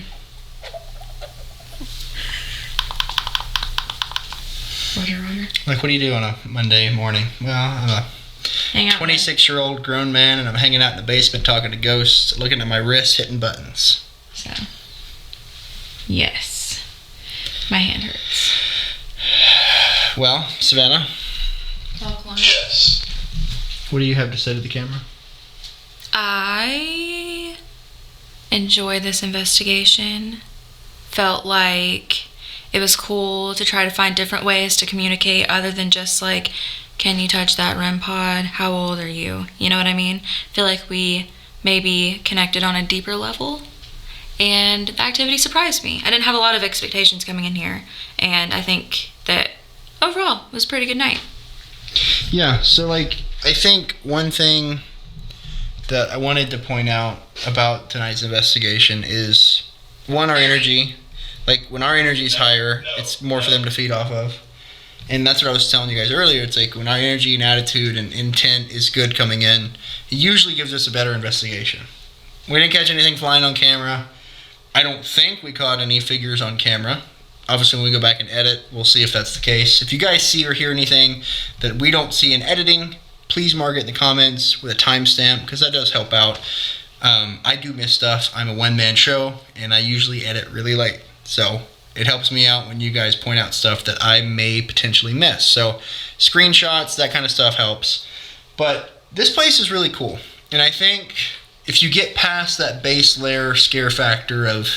Roger. Like, what do you do on a Monday morning? Well, I'm a Hang out. 26-year-old grown man, and I'm hanging out in the basement talking to ghosts, looking at my wrists, hitting buttons. So, yes. My hand hurts. Well, Savannah, Yes. what do you have to say to the camera? I enjoyed this investigation. Felt like it was cool to try to find different ways to communicate other than just like, can you touch that REM pod? How old are you? You know what I mean? Feel like we maybe connected on a deeper level. And the activity surprised me. I didn't have a lot of expectations coming in here. And I think that overall it was a pretty good night. Yeah, so like, I think one thing that I wanted to point out about tonight's investigation is, one, our energy. Like, when our energy is higher, it's more for them to feed off of. And that's what I was telling you guys earlier. It's like, when our energy and attitude and intent is good coming in, it usually gives us a better investigation. We didn't catch anything flying on camera. I don't think we caught any figures on camera. Obviously, when we go back and edit, we'll see if that's the case. If you guys see or hear anything that we don't see in editing, please mark it in the comments with a timestamp, because that does help out. I do miss stuff. I'm a one-man show, and I usually edit really late. So it helps me out when you guys point out stuff that I may potentially miss. So screenshots, that kind of stuff helps. But this place is really cool. And I think if you get past that base layer scare factor of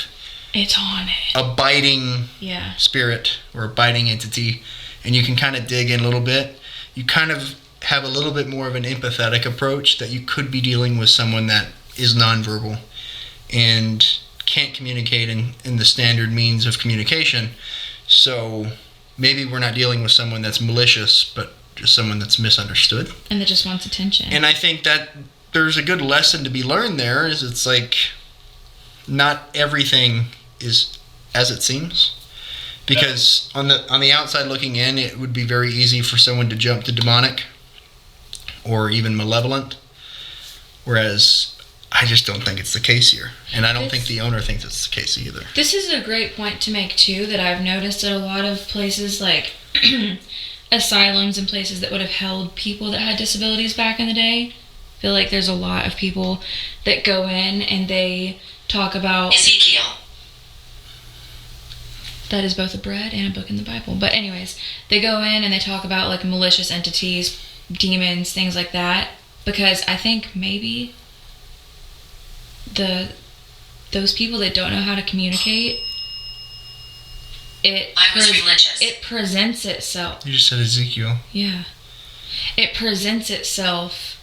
It's on it. a biting Yeah. spirit or a biting entity, and you can kind of dig in a little bit, you kind of have a little bit more of an empathetic approach that you could be dealing with someone that is nonverbal and can't communicate in the standard means of communication. So maybe we're not dealing with someone that's malicious, but just someone that's misunderstood. And that just wants attention. And I think that there's a good lesson to be learned there, is it's like, not everything is as it seems. Because on the outside looking in, it would be very easy for someone to jump to demonic or even malevolent. Whereas I just don't think it's the case here. And I don't think the owner thinks it's the case either. This is a great point to make too, that I've noticed at a lot of places like asylums and places that would have held people that had disabilities back in the day. I feel like there's a lot of people that go in and they talk about Ezekiel. that is both a bread and a book in the Bible. But anyways, they go in and they talk about like malicious entities, demons, things like that, because I think maybe those people that don't know how to communicate, I was religious. it presents itself. You just said Ezekiel. Yeah. It presents itself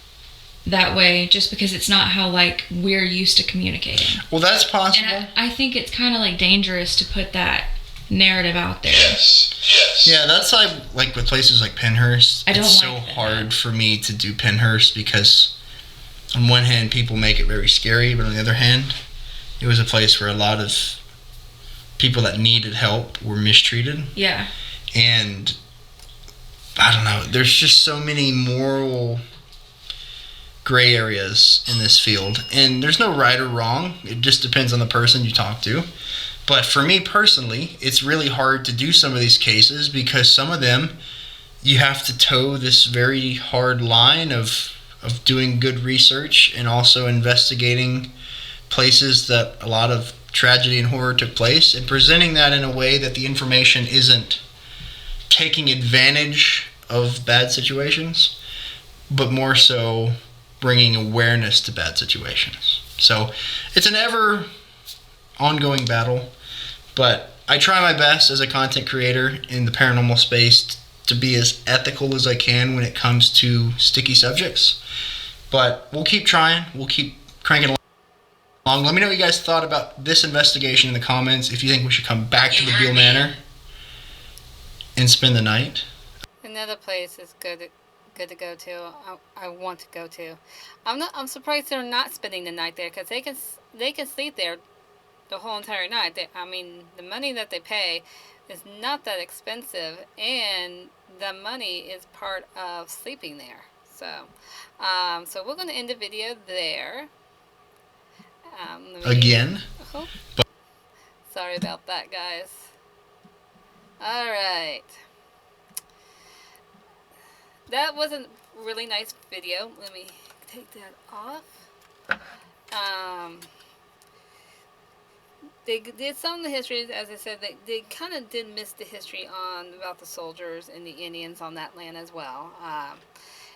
that way just because it's not how like we're used to communicating. Well, that's possible. And I think it's kind of like dangerous to put that narrative out there. Yes. Yeah, that's like with places like Pennhurst. I don't it's like so that. hard for me to do Pennhurst because on one hand people make it very scary, but on the other hand, it was a place where a lot of people that needed help were mistreated. Yeah. And I don't know, there's just so many moral gray areas in this field. And there's no right or wrong. It just depends on the person you talk to. But for me personally, it's really hard to do some of these cases because some of them you have to toe this very hard line of doing good research and also investigating places that a lot of tragedy and horror took place and presenting that in a way that the information isn't taking advantage of bad situations, but more so bringing awareness to bad situations. So it's an ever ongoing battle, but I try my best as a content creator in the paranormal space to be as ethical as I can when it comes to sticky subjects. But we'll keep trying. We'll keep cranking along. Let me know what you guys thought about this investigation in the comments. If you think we should come back to the Beale Manor and spend the night. Another place is good to go to. I want to go to. I'm surprised they're not spending the night there because they can sleep there the whole entire night. I mean, the money that they pay is not that expensive, and the money is part of sleeping there. So we're going to end the video there. Again? Oh, sorry about that, guys. All right. That was a really nice video. Let me take that off. They did some of the history, as I said, they kind of did miss the history on about the soldiers and the Indians on that land as well.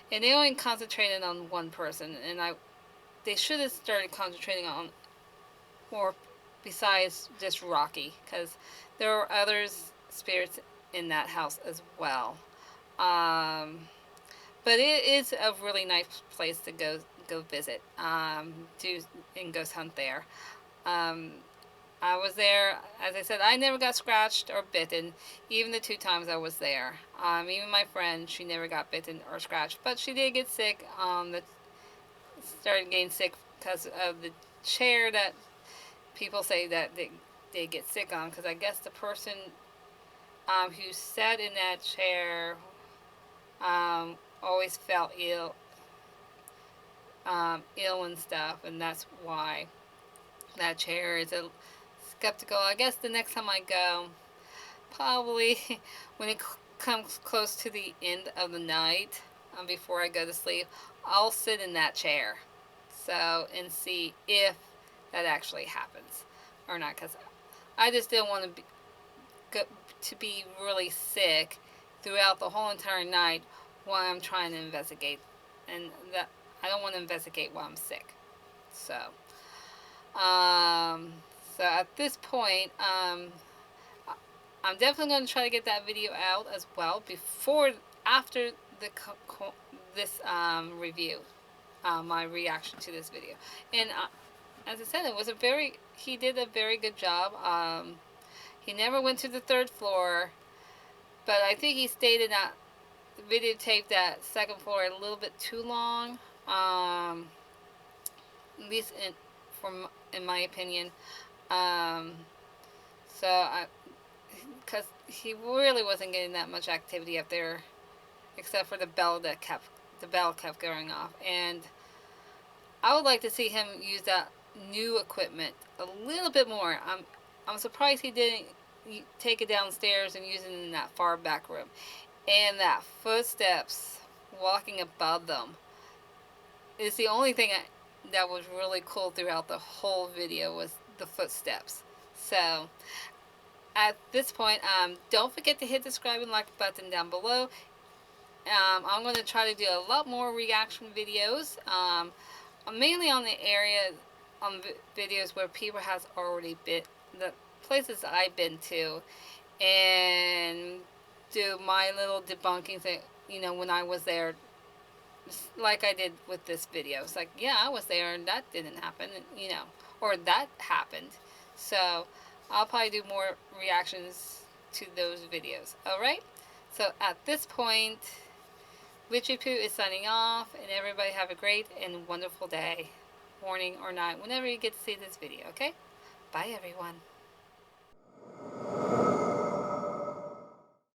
And they only concentrated on one person, and they should have started concentrating on more besides just Rocky, because there are others spirits in that house as well. But it is a really nice place to go visit, do and ghost hunt there. I was there, as I said, I never got scratched or bitten, even the 2 times I was there. Even my friend, she never got bitten or scratched, but she did get sick. Started getting sick because of the chair that people say that they get sick on. Because I guess the person who sat in that chair always felt ill and stuff, and that's why that chair is a skeptical. I guess the next time I go, probably when it comes close to the end of the night, before I go to sleep, I'll sit in that chair, and see if that actually happens or not. Because I just didn't want to be really sick throughout the whole entire night while I'm trying to investigate, and that I don't want to investigate while I'm sick. So, um, so at this point, I'm definitely going to try to get that video out as well after this review, my reaction to this video. And as I said, he did a very good job. He never went to the 3rd floor, but I think he stayed in that videotape that 2nd floor a little bit too long. At least in my opinion. Um, so because he really wasn't getting that much activity up there, except for the bell kept going off. And I would like to see him use that new equipment a little bit more. I'm surprised he didn't take it downstairs and use it in that far back room. And that footsteps walking above them is the only thing that was really cool throughout the whole video, was the footsteps. So at this point, don't forget to hit the subscribe and like button down below. I'm going to try to do a lot more reaction videos, mainly on the area, on videos where people has already been, the places I've been to, and do my little debunking thing, when I was there, like I did with this video. It's like, yeah, I was there and that didn't happen, or that happened. So I'll probably do more reactions to those videos. Alright? So at this point, Witchy Poo is signing off, and everybody have a great and wonderful day, morning or night, whenever you get to see this video, okay? Bye, everyone.